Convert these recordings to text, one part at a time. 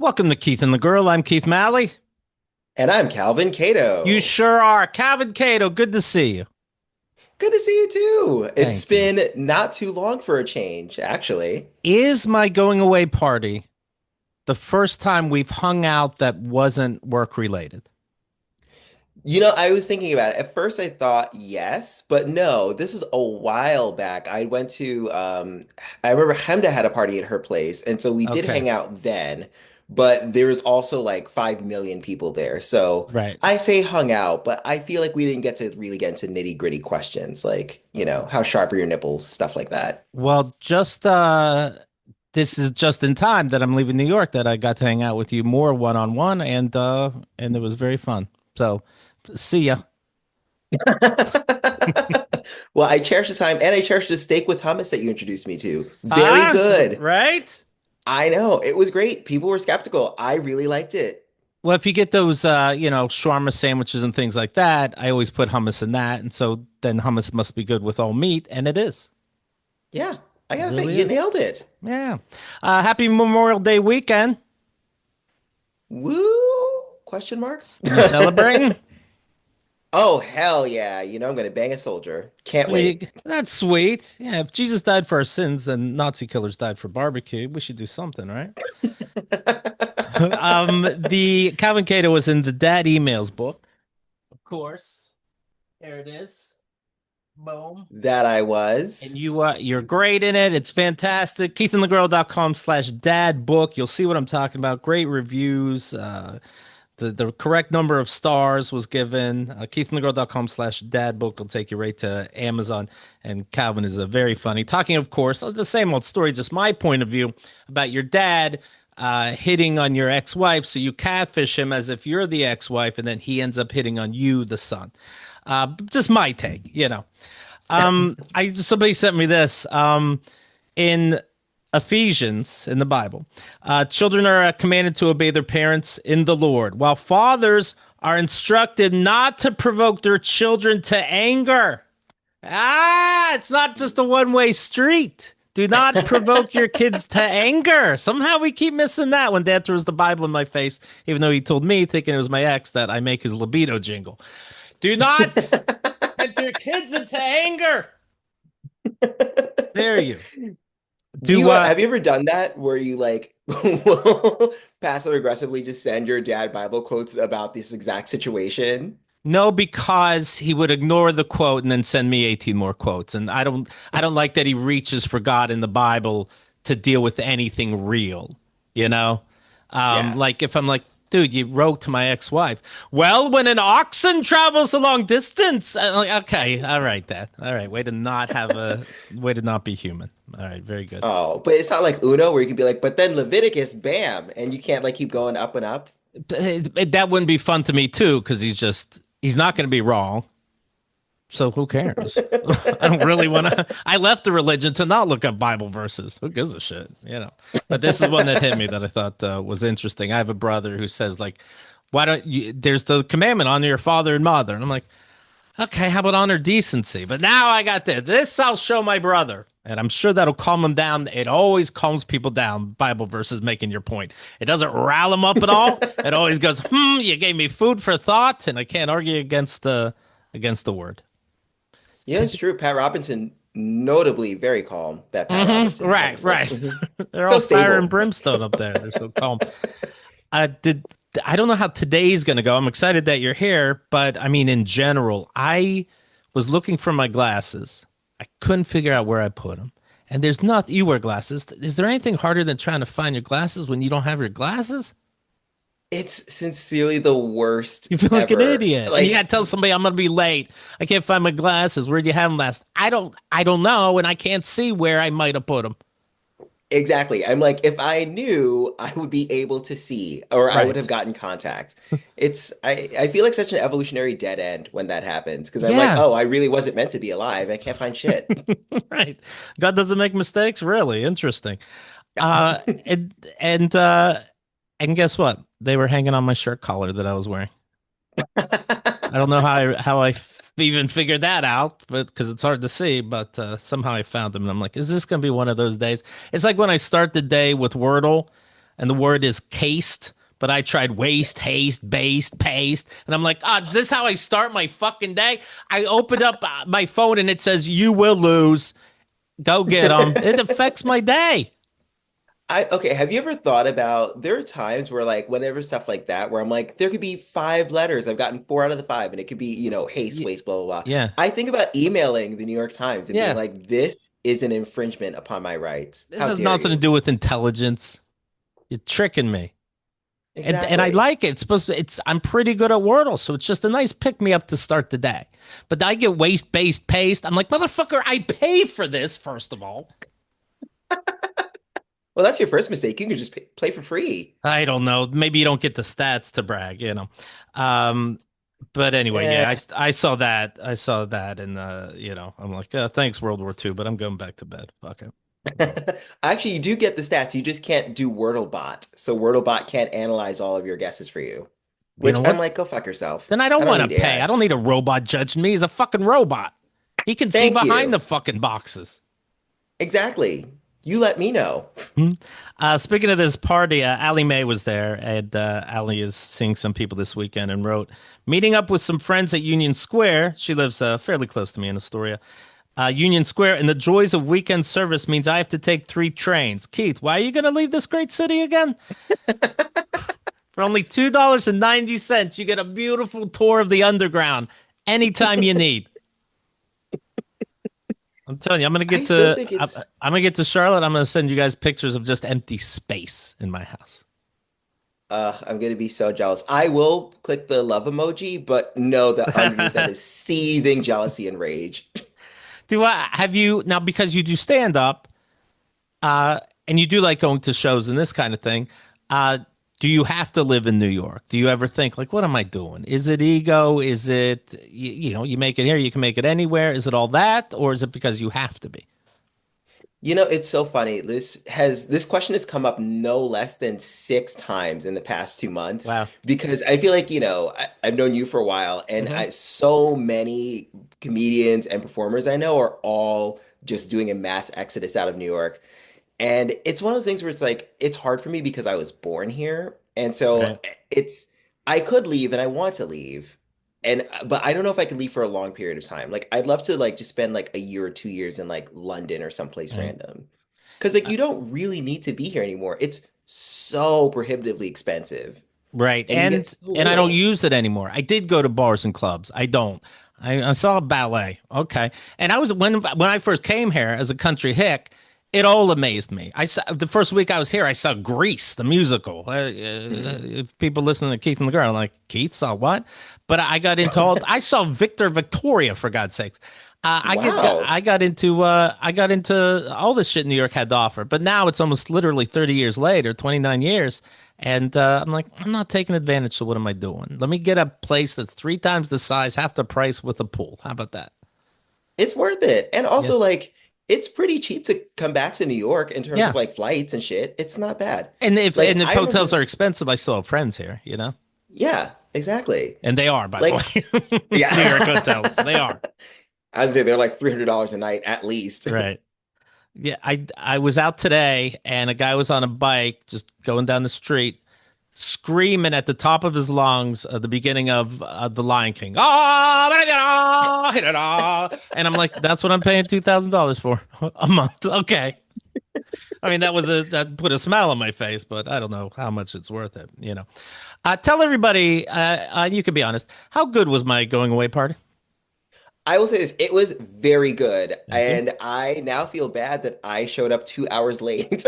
Welcome to Keith and the Girl. I'm Keith Malley. And I'm Calvin You Cato. sure are. Calvin Cato, good to see you. Good to see you too. It's Thank you. been not too long for a change, actually. Is my going away party the first time we've hung out that wasn't work related? I was thinking about it. At first, I thought yes, but no, this is a while back. I remember Hemda had a party at her place, and so we did Okay. hang out then, but there was also like 5 million people there. So Right. I say hung out, but I feel like we didn't get to really get into nitty-gritty questions like, how sharp are your nipples, stuff like that. Well, just this is just in time that I'm leaving New York that I got to hang out with you more one on one and it was very fun. So see ya. Well, I cherish the time and I cherish the steak with hummus that you introduced me to. Very Ah, good. right? I know. It was great. People were skeptical. I really liked it. Well, if you get those, shawarma sandwiches and things like that, I always put hummus in that, and so then hummus must be good with all meat, and it is. Yeah, I It gotta say, really you is. nailed it. Yeah. Happy Memorial Day weekend. Woo? Question mark? You celebrating? Oh, hell yeah. I'm gonna bang a soldier. Can't wait. That's sweet. Yeah. If Jesus died for our sins, then Nazi killers died for barbecue. We should do something, right? The Calvin Cato was in the Dad Emails book, of course. There it is. Boom. That I And was. you're great in it. It's fantastic. KeithandtheGirl.com/dad book. You'll see what I'm talking about. Great reviews. The correct number of stars was given. KeithandtheGirl.com/dad book will take you right to Amazon. And Calvin is a very funny. Talking, of course, the same old story, just my point of view about your dad hitting on your ex-wife. So you catfish him as if you're the ex-wife, and then he ends up hitting on you, the son. Just my take. I somebody sent me this. In Ephesians in the Bible, children are commanded to obey their parents in the Lord, while fathers are instructed not to provoke their children to anger. It's not just a one-way street. Do not provoke your kids to anger. Somehow we keep missing that when Dad throws the Bible in my face, even though he told me, thinking it was my ex, that I make his libido jingle. Do not get your kids into anger. There you do. Have you ever done that where you like will passive aggressively just send your dad Bible quotes about this exact situation? No, because he would ignore the quote and then send me 18 more quotes. And I don't like that he reaches for God in the Bible to deal with anything real, you know? Yeah. Like if I'm like, dude, you wrote to my ex-wife. Well, when an oxen travels a long distance, I'm like, okay, all right, Dad. All right, way to not be human. All right, very good. Oh, but it's not like Uno where you can be like, but then Leviticus, bam, and you can't like keep going up and up. That wouldn't be fun to me too, because he's not going to be wrong. So who cares? I don't really want to. I left the religion to not look up Bible verses. Who gives a shit? But this is one that hit me that I thought was interesting. I have a brother who says like, "Why don't you?" There's the commandment, honor your father and mother, and I'm like, okay, how about honor decency? But now I got this. This I'll show my brother. And I'm sure that'll calm him down. It always calms people down, Bible verses making your point. It doesn't rile them up at all. It always goes, you gave me food for thought, and I can't argue against the word. Yeah, it's true. Pat Robinson, notably very calm. That Pat Robinson Right, example. right. They're all So fire and stable. brimstone up there. They're so calm. Did I don't know how today's gonna go. I'm excited that you're here, but I mean, in general, I was looking for my glasses. I couldn't figure out where I put them. And there's not, you wear glasses. Is there anything harder than trying to find your glasses when you don't have your glasses? It's sincerely the worst You feel like an ever. idiot. And you gotta Like, tell somebody I'm gonna be late. I can't find my glasses. Where'd you have them last? I don't know, and I can't see where I might have put them. exactly. I'm like, if I knew, I would be able to see, or I would Right. have gotten contact. I feel like such an evolutionary dead end when that happens because I'm like, Yeah. oh, I really wasn't meant to be alive. I can't find shit. Right. God doesn't make mistakes. Really interesting. Uh, and and uh, and guess what? They were hanging on my shirt collar that I was wearing. I don't know how I even figured that out, but because it's hard to see, but somehow I found them, and I'm like, is this gonna be one of those days? It's like when I start the day with Wordle. and the word is cased. But I tried waste, haste, based, paste, and I'm like, oh, is this how I start my fucking day? I opened up my phone and it says, "You will lose. Go get them." It affects my day. Okay, have you ever thought about there are times where like whenever stuff like that where I'm like there could be 5 letters. I've gotten 4 out of the 5 and it could be, haste, Y- waste, blah blah blah. Yeah, I think about emailing the New York Times and being yeah. like, this is an infringement upon my rights. This How has dare nothing to you? do with intelligence. You're tricking me. And I Exactly. like it. It's supposed to. It's I'm pretty good at Wordle, so it's just a nice pick me up to start the day. But I get waste based paste. I'm like, motherfucker, I pay for this first of all. Well, that's your first mistake. You can just play for free. I don't know. Maybe you don't get the stats to brag. Um, but anyway, yeah, Eh. I saw that. I saw that, and I'm like, thanks World War II, but I'm going back to bed. Fuck it. Actually, you do get the stats. You just can't do WordleBot. So WordleBot can't analyze all of your guesses for you. You Which know I'm what? like, go fuck yourself. Then I I don't don't want to need pay. I AI. don't need a robot judging me. He's a fucking robot. He can see Thank behind you. the fucking boxes. Exactly. You let me know. Hmm. Speaking of this party, Allie Mae was there, and Allie is seeing some people this weekend and wrote, meeting up with some friends at Union Square. She lives fairly close to me in Astoria. Union Square, and the joys of weekend service means I have to take 3 trains. Keith, why are you going to leave this great city again? For only $2.90, you get a beautiful tour of the underground anytime you need. I'm telling you, I still think it's I'm gonna get to Charlotte. I'm gonna send you guys pictures of just empty space in my house. I'm gonna be so jealous. I will click the love emoji, but know that underneath that is seething jealousy and rage. Do I have you now because you do stand up, uh, and you do like going to shows and this kind of thing? Uh, do you have to live in New York? Do you ever think like, what am I doing? Is it ego? Is it you make it here, you can make it anywhere? Is it all that, or is it because you have to be? It's so funny. This question has come up no less than 6 times in the past 2 months Wow. because I feel like, I've known you for a while and Hmm. so many comedians and performers I know are all just doing a mass exodus out of New York. And it's one of those things where it's like it's hard for me because I was born here. And so Right. it's I could leave and I want to leave. And but I don't know if I could leave for a long period of time. Like I'd love to like just spend like a year or 2 years in like London or someplace Right. random. Because like Uh, you don't really need to be here anymore. It's so prohibitively expensive Right. and you get so And I don't little. use it anymore. I did go to bars and clubs. I don't. I saw a ballet. Okay. And I was when I first came here as a country hick, it all amazed me. I saw the first week I was here, I saw Grease, the musical. Mhm. If people listening to Keith and the Girl, I'm like, Keith saw what? But I got into all I saw Victor Victoria for God's sakes. Wow. I got into all the shit New York had to offer, but now it's almost literally 30 years later, 29 years, and I'm like, I'm not taking advantage. So what am I doing? Let me get a place that's 3 times the size, half the price with a pool. How about that? It's worth it. And Yeah, also like it's pretty cheap to come back to New York in terms of yeah. like flights and shit. It's not bad. And Like if I hotels remember are expensive, I still have friends here. Yeah, exactly. And they are, by the Like, way, New York hotels. They yeah. are I would say they're like $300 a night at least. right. Yeah, I was out today, and a guy was on a bike just going down the street screaming at the top of his lungs at the beginning of The Lion King. And I'm like, that's what I'm paying $2,000 for a month. Okay. I mean, that put a smile on my face, but I don't know how much it's worth it. Tell everybody, you can be honest, how good was my going away party? I will say this, it was very good. Thank you. And I now feel bad that I showed up 2 hours late.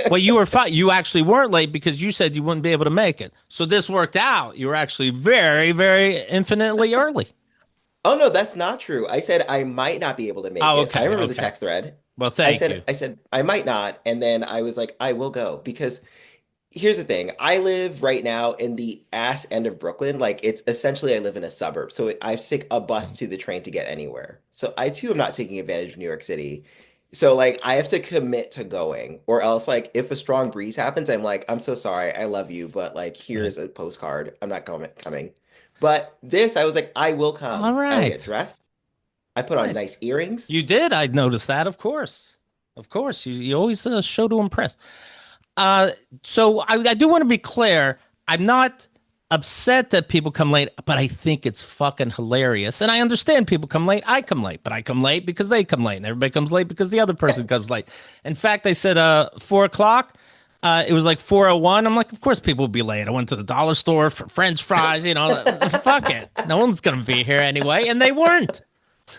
Well, you were fine. You actually weren't late because you said you wouldn't be able to make it. So this worked out. You were actually very, very infinitely early. Oh no, that's not true. I said I might not be able to make Oh, it. I okay. remember the Okay. text thread. Well, I thank said you. I said I might not, and then I was like, I will go because here's the thing. I live right now in the ass end of Brooklyn. Like it's essentially I live in a suburb. So I take a bus to the train to get anywhere. So I too am not taking advantage of New York City. So like I have to commit to going or else like if a strong breeze happens, I'm like, I'm so sorry. I love you, but like Right. here's a postcard. I'm not coming. But this I was like, I will All come. I will get right. dressed. I put on Nice. nice earrings. You did. I noticed that, of course. Of course. You always show to impress. Uh, so I do want to be clear. I'm not upset that people come late, but I think it's fucking hilarious. And I understand people come late. I come late, but I come late because they come late, and everybody comes late because the other person comes late. In fact, they said 4 o'clock. It was like 4:01. I'm like, of course people will be late. I went to the dollar store for French fries. Fuck it. No one's gonna be here anyway, and they weren't.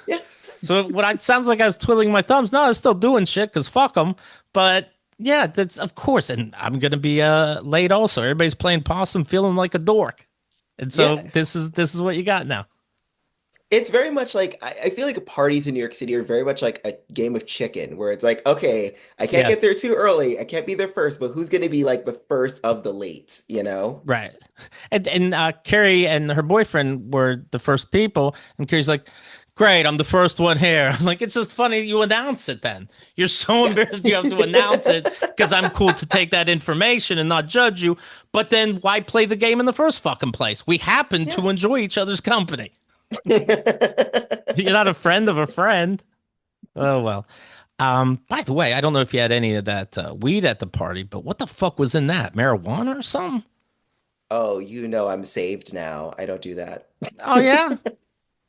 Yeah. So what I sounds like I was twiddling my thumbs. No, I was still doing shit because fuck them. But yeah, that's of course, and I'm gonna be late also. Everybody's playing possum, feeling like a dork, and so Yeah. this is what you got now. It's very much like I feel like parties in New York City are very much like a game of chicken, where it's like, okay, I can't Yeah, get there too early, I can't be there first, but who's going to be like the first of the late, you know? right. And Carrie and her boyfriend were the first people, and Carrie's like, "Great, I'm the first one here." I'm like, it's just funny you announce it. Then you're so Yeah. embarrassed you have to announce it because I'm cool to take that information and not judge you. But then why play the game in the first fucking place? We happen Yeah. to enjoy each other's company. You're not a friend of a friend. Oh well. By the way, I don't know if you had any of that weed at the party, but what the fuck was in that? Marijuana or something? Oh, you know I'm saved now. I don't do that. Oh yeah.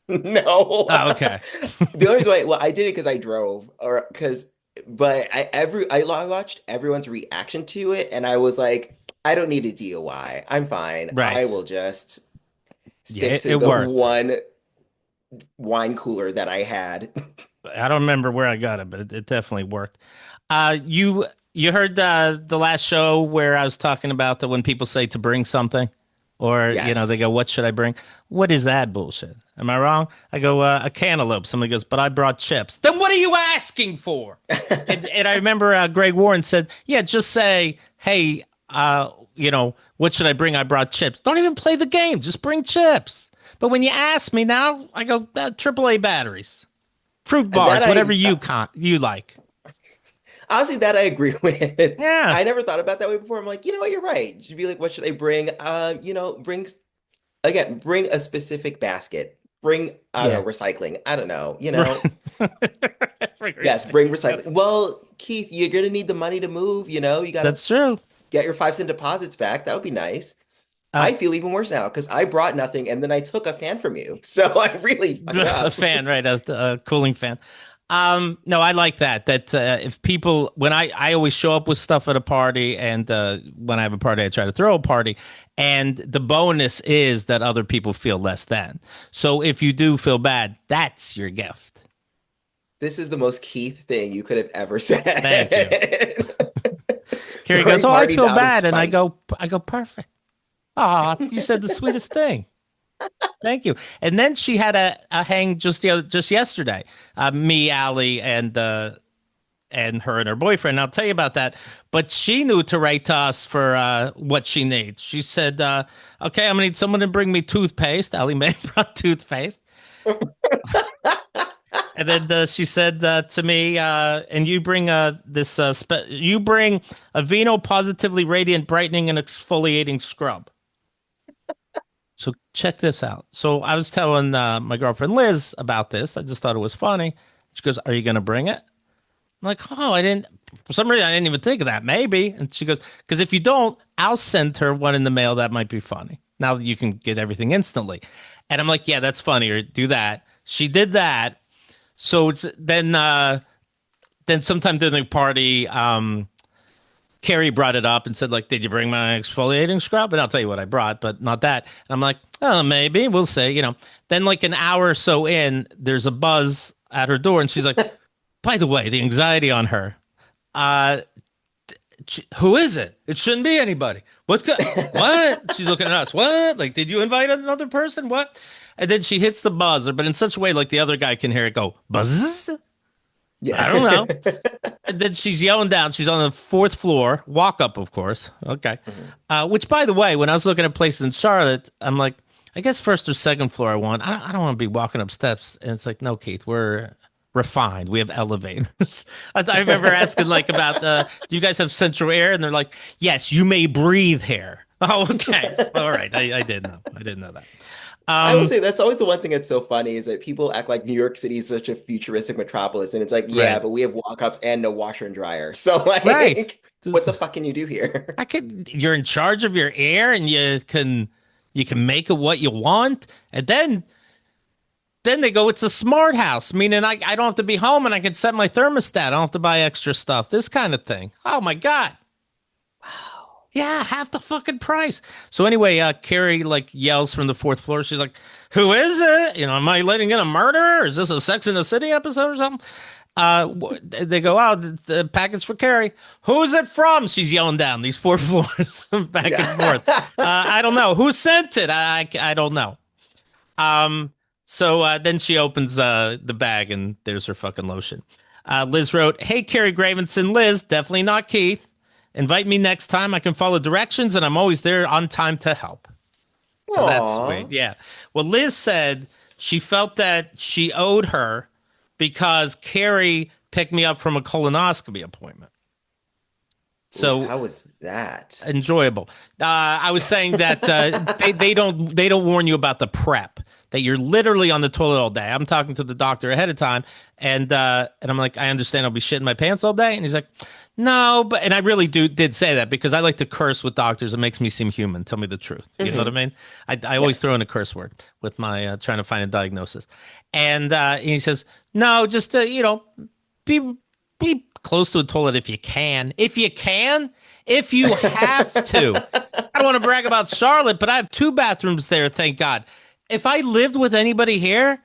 No. Oh okay. The only way, well, I did it because I drove, or because, but I watched everyone's reaction to it, and I was like, I don't need a DOI. I'm fine. I Right. will just Yeah, stick to it the worked. one wine cooler that I had. I don't remember where I got it, but it definitely worked. You heard the last show where I was talking about the when people say to bring something, or they Yes. go, "What should I bring?" What is that bullshit? Am I wrong? I go a cantaloupe. Somebody goes, "But I brought chips." Then what are you asking for? And I remember Greg Warren said, "Yeah, just say, hey, what should I bring? I brought chips. Don't even play the game. Just bring chips." But when you ask me now, I go AAA batteries, fruit That bars, whatever you like. honestly, that I agree with. Yeah, I never thought about that way before. I'm like, you know what, you're right. You should be like, what should I bring? Bring a specific basket. Bring, I yeah. don't know, recycling. I don't know, Right. Yes, bring recycling. Well, Keith, you're gonna need the money to move, you gotta That's true. get your 5 cent deposits back. That would be nice. Uh, I feel even worse now because I brought nothing and then I took a fan from you. So I really fucked a up. fan, right? A cooling fan. No, I like that. That if people, when I always show up with stuff at a party, and when I have a party, I try to throw a party, and the bonus is that other people feel less than. So if you do feel bad, that's your gift. This is the most Keith thing you could have ever Thank you. said. Carrie goes, Throwing "Oh, I parties feel out of bad," and spite. I go, "Perfect. Ah, you said the sweetest thing. Thank you." And then she had a hang just yesterday. Me, Allie, and her and her boyfriend. I'll tell you about that. But she knew to write to us for what she needs. She said, "Okay, I'm gonna need someone to bring me toothpaste." Allie Mae brought toothpaste, and then she said to me, "And you bring you bring a Vino Positively Radiant Brightening and Exfoliating Scrub." So check this out. So I was telling my girlfriend Liz about this. I just thought it was funny. She goes, "Are you going to bring it?" I'm like, "Oh, I didn't." For some reason, I didn't even think of that. Maybe. And she goes, "Because if you don't, I'll send her one in the mail. That might be funny. Now that you can get everything instantly." And I'm like, "Yeah, that's funnier. Do that." She did that. So it's then sometime during the party, Carrie brought it up and said, like, "Did you bring my exfoliating scrub?" And I'll tell you what I brought, but not that. And I'm like, "Oh, maybe we'll say." Then like an hour or so in, there's a buzz at her door, and she's like, "By the way, the anxiety on her. Uh, who is it? It shouldn't be anybody. What's good? What?" She's looking at us. What? Like, did you invite another person? What? And then she hits the buzzer, but in such a way like the other guy can hear it go buzz. I don't know. Yeah. And then she's yelling down. She's on the fourth floor, walk up, of course. Okay. Mhm. Which, by the way, when I was looking at places in Charlotte, I'm like, I guess first or second floor I want. I don't want to be walking up steps. And it's like, no, Keith, we're refined. We have elevators. I remember asking like about, do you guys have central air? And they're like, yes, you may breathe here. Oh, okay. All right. I did know. I didn't know that. I will Um, say that's always the one thing that's so funny is that people act like New York City is such a futuristic metropolis, and it's like, yeah, right, but we have walk-ups and no washer and dryer. So right. like, what There's- the fuck can you do here? I could. You're in charge of your air, and you can make it what you want, and then they go, it's a smart house, meaning I don't have to be home and I can set my thermostat. I don't have to buy extra stuff. This kind of thing. Oh my god. Yeah, half the fucking price. So anyway, Carrie like yells from the fourth floor. She's like, "Who is it? You know, am I letting in a murder? Is this a Sex in the City episode or something?" They go, "Oh, the package for Carrie. Who's it from?" She's yelling down these four floors, back and forth. I don't know who sent it. I don't know. Um, so then she opens the bag and there's her fucking lotion. Liz wrote, "Hey, Carrie Gravenson, Liz, definitely not Keith. Invite me next time. I can follow directions and I'm always there on time to help." So that's Aw. sweet. Yeah. Well, Liz said she felt that she owed her because Carrie picked me up from a colonoscopy appointment. Oof, So how was that? enjoyable. I was saying that they don't warn you about the prep that you're literally on the toilet all day. I'm talking to the doctor ahead of time, and I'm like, I understand I'll be shitting my pants all day, and he's like, no, but and I really did say that because I like to curse with doctors. It makes me seem human. Tell me the truth. You know what I Hmm. mean? I Yeah. always throw in a curse word with my trying to find a diagnosis, and he says, no, just be close to a toilet if you can. If you can, if you have to. I don't want to brag about Charlotte, but I have two bathrooms there, thank God. If I lived with anybody here,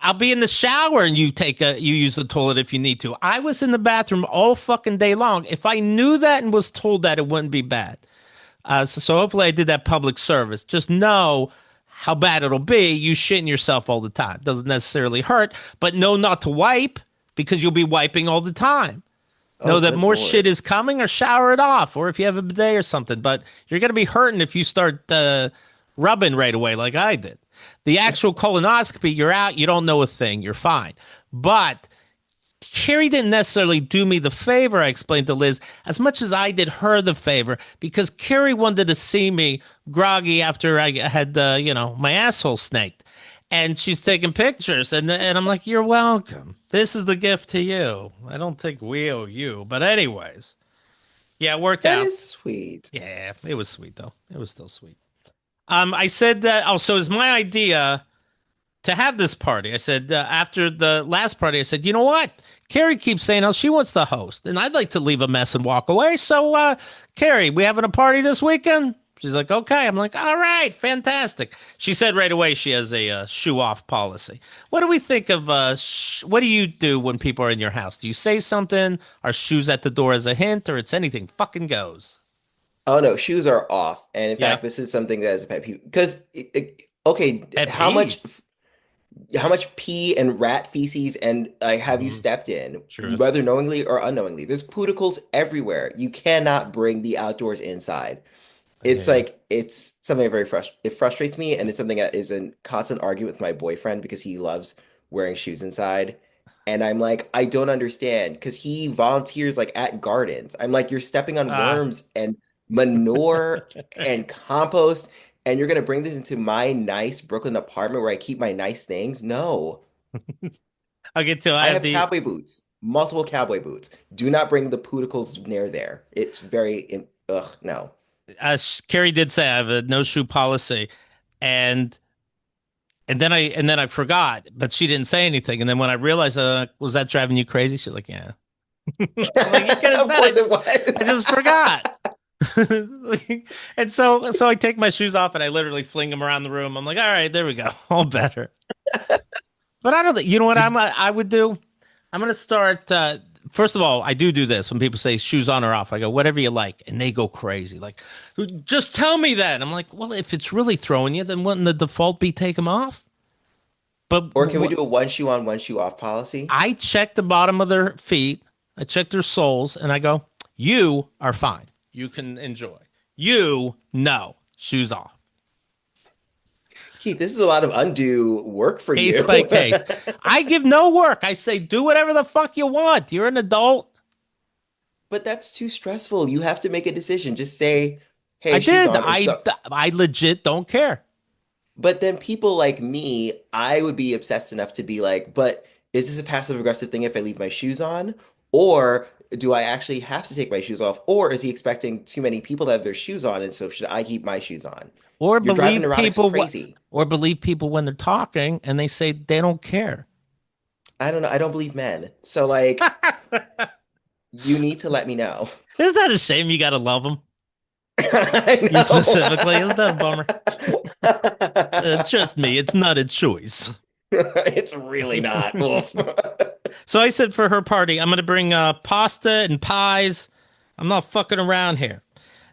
I'll be in the shower and you use the toilet if you need to. I was in the bathroom all fucking day long. If I knew that and was told that, it wouldn't be bad. So hopefully I did that public service. Just know how bad it'll be. You shitting yourself all the time. Doesn't necessarily hurt, but know not to wipe because you'll be wiping all the time. Oh, Know that good more shit Lord. is coming or shower it off, or if you have a bidet or something. But you're going to be hurting if you start rubbing right away like I did. The actual colonoscopy, you're out, you don't know a thing, you're fine. But Carrie didn't necessarily do me the favor, I explained to Liz, as much as I did her the favor, because Carrie wanted to see me groggy after I had, my asshole snaked. And she's taking pictures, and I'm like, you're welcome. This is the gift to you. I don't think we owe you. But, anyways, yeah, it worked That out. is sweet. Yeah, it was sweet, though. It was still sweet. I said that, also, it's my idea to have this party. I said after the last party, I said, you know what? Carrie keeps saying how she wants to host, and I'd like to leave a mess and walk away. So, Carrie, we having a party this weekend? She's like, okay. I'm like, all right, fantastic. She said right away she has a shoe off policy. What do we think of? What do you do when people are in your house? Do you say something? Are shoes at the door as a hint, or it's anything fucking goes? Oh no, shoes are off. And in Yeah, fact, this is something that is a pet peeve because okay, pet peeve. how much pee and rat feces and have you Mm, stepped in, truth. whether knowingly or unknowingly? There's pooticles everywhere. You cannot bring the outdoors inside. I hear you. It's something that it frustrates me, and it's something that is a constant argument with my boyfriend because he loves wearing shoes inside. And I'm like, I don't understand because he volunteers like at gardens. I'm like, you're stepping on Ah, worms and manure and compost, and you're gonna bring this into my nice Brooklyn apartment where I keep my nice things? No. I'll get to. I I have have the cowboy boots, multiple cowboy boots. Do not bring the pooticles near there. It's ugh, no. Carrie did say I have a no shoe policy, and and then I forgot, but she didn't say anything. And then when I realized, was that driving you crazy? She's like, yeah. I'm like, you could have Of said course it I was. just forgot. And so I take my shoes off and I literally fling them around the room. I'm like, all right, there we go, all better. But I don't think you know what I would do. I'm gonna start. First of all, I do this when people say shoes on or off. I go whatever you like, and they go crazy. Like, just tell me that. I'm like, well, if it's really throwing you, then wouldn't the default be take them off? But Or can we do a one shoe on, one shoe off policy? I check the bottom of their feet, I check their soles, and I go, you are fine. You can enjoy. You, no. Shoes off. Keith, this is a lot of undue work for Case you. by case. I give no work. I say, do whatever the fuck you want. You're an adult. But that's too stressful. You have to make a decision. Just say, I hey, shoes did. on. And so I legit don't care. But then people like me, I would be obsessed enough to be like, but is this a passive aggressive thing if I leave my shoes on? Or do I actually have to take my shoes off? Or is he expecting too many people to have their shoes on? And so should I keep my shoes on? Or You're driving believe neurotics people what, crazy. or believe people when they're talking and they say they don't care. I don't know. I don't believe men. So like, you need to let me know. Isn't that a shame? You gotta love them. I You know. specifically, isn't that a bummer? Trust me, it's not a choice. It's really not. Oof. So I said for her party, I'm gonna bring pasta and pies. I'm not fucking around here.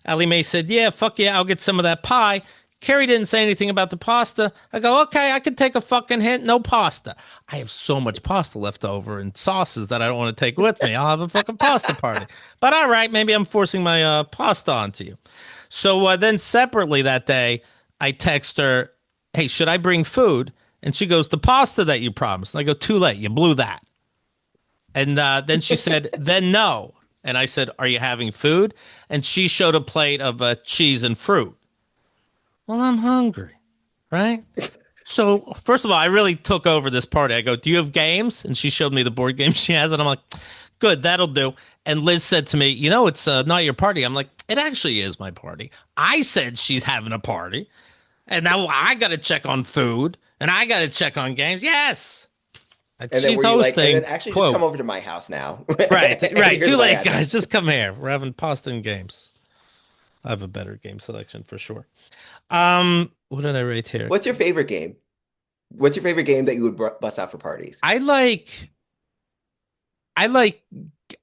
Allie Mae said, yeah, fuck yeah, I'll get some of that pie. Carrie didn't say anything about the pasta. I go, okay, I can take a fucking hint. No pasta. I have so much pasta left over and sauces that I don't want to take with me. I'll have a fucking pasta party. But all right, maybe I'm forcing my pasta onto you. So then separately that day, I text her, hey, should I bring food? And she goes, the pasta that you promised. And I go, too late. You blew that. And then she said, then no. And I said, are you having food? And she showed a plate of cheese and fruit. Well, I'm hungry, right? So, first of all, I really took over this party. I go, do you have games? And she showed me the board games she has. And I'm like, good, that'll do. And Liz said to me, you know, it's not your party. I'm like, it actually is my party. I said she's having a party. And now I got to check on food and I got to check on games. Yes. And then She's were you like, and hosting, then actually just come quote. over to my house now. Right, right. Here's Too my late, guys. address. Just come here. We're having pasta and games. I have a better game selection for sure. What did I rate here? What's your favorite game? What's your favorite game that you would bust out for parties? I like I like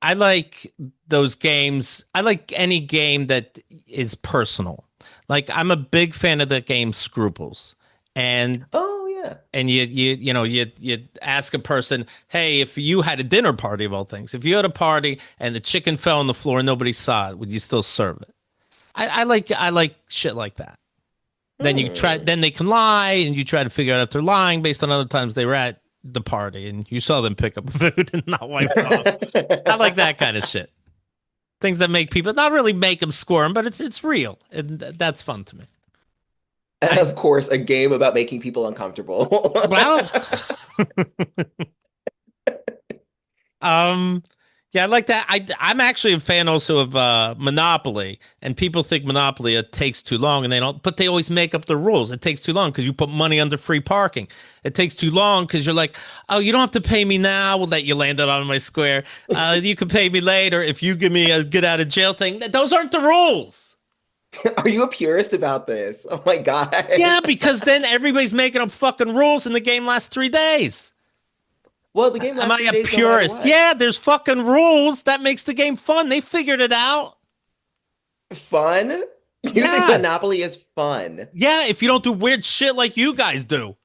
I like those games. I like any game that is personal. Like I'm a big fan of the game Scruples. And Oh yeah. you ask a person, hey, if you had a dinner party of all things, if you had a party and the chicken fell on the floor and nobody saw it, would you still serve it? I like shit like that. Hmm. Then they can lie and you try to figure out if they're lying based on other times they were at the party and you saw them pick up food and not wipe it off. I like that kind of shit. Things that make people not really make them squirm, but it's real and that's fun to me. I Of course, a game about making people uncomfortable. well, Um, yeah, I like that. I'm actually a fan also of Monopoly, and people think Monopoly it takes too long, and they don't. But they always make up the rules. It takes too long because you put money under free parking. It takes too long because you're like, oh, you don't have to pay me now. We'll let you land it on my square. You can pay me later if you give me a get out of jail thing. Those aren't the rules. Are you a purist about this? Oh my God. Yeah, because then everybody's making up fucking rules, and the game lasts 3 days. Well, the game Am lasts I three a days no matter purist? what. Yeah, there's fucking rules. That makes the game fun. They figured it out. Fun? You think Yeah. Monopoly is fun? Yeah, if you don't do weird shit like you guys do.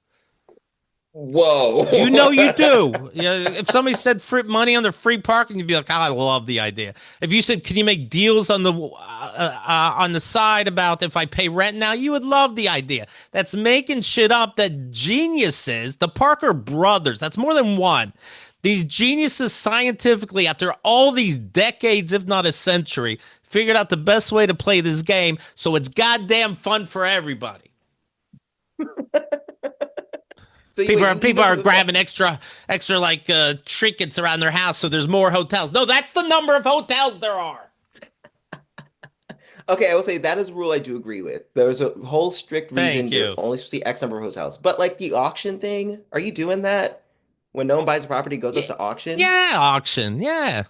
Whoa. You know you do. Yeah, if somebody said free money on the free parking, you'd be like, oh, I love the idea. If you said, can you make deals on the side about if I pay rent now, you would love the idea. That's making shit up that geniuses, the Parker brothers, that's more than one. These geniuses scientifically, after all these decades, if not a century, figured out the best way to play this game so it's goddamn fun for everybody. So People wait, are you people even are moved grabbing extra like trinkets around their house so there's more hotels. No, that's the number of hotels there are. Okay, I will say that is a rule I do agree with. There's a whole strict Thank reason you're you. only supposed to see X number of hotels. But like the auction thing, are you doing that? When no one buys a property, it goes up Yeah, to auction? yeah, auction. Yeah.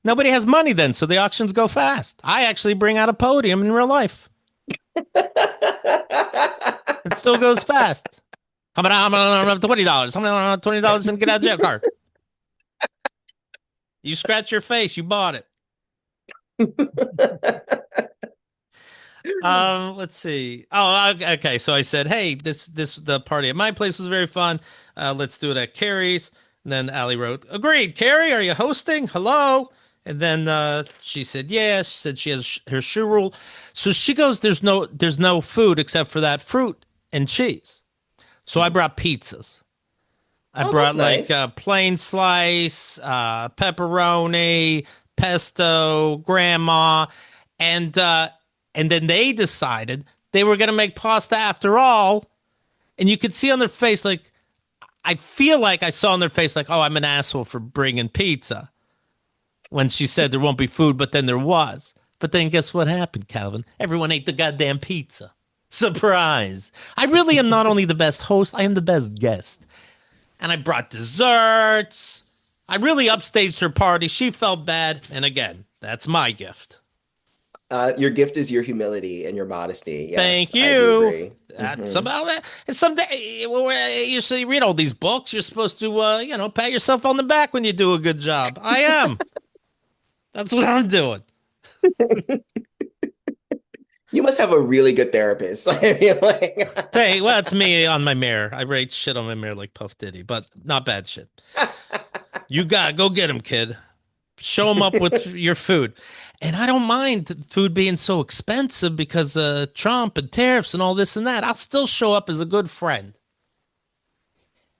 Nobody has money then, so the auctions go fast. I actually bring out a podium in real life. It still goes fast. How about $20? How about $20 and get out of jail card? You scratch your face, you bought it. Let's see. Oh, okay. So I said, "Hey, this the party at my place was very fun. Let's do it at Carrie's." And then Allie wrote, "Agreed. Carrie, are you hosting? Hello." And then she said, "Yeah." She said she has her shoe rule. So she goes, "There's no food except for that fruit and cheese." So I Mhm. brought pizzas. I Oh, that's brought like nice. plain slice, pepperoni, pesto, grandma, and uh, and then they decided they were going to make pasta after all. And you could see on their face, like, I feel like I saw on their face, like, oh, I'm an asshole for bringing pizza when she said there won't be food, but then there was. But then guess what happened, Calvin? Everyone ate the goddamn pizza. Surprise. I really am not only the best host, I am the best guest. And I brought desserts. I really upstaged her party. She felt bad. And again, that's my gift. Your gift is your humility and your modesty. Yes, Thank I do you. agree. That's Hmm. about it. And someday, you see, you read all these books. You're supposed to, pat yourself on the back when you do a good job. I am. That's what I'm doing. You must have a really good therapist. I feel Hey, like well, it's me on my mirror. I rate shit on my mirror like Puff Diddy, but not bad shit. You got go get him, kid. Show him up with your food. And I don't mind food being so expensive because Trump and tariffs and all this and that. I'll still show up as a good friend.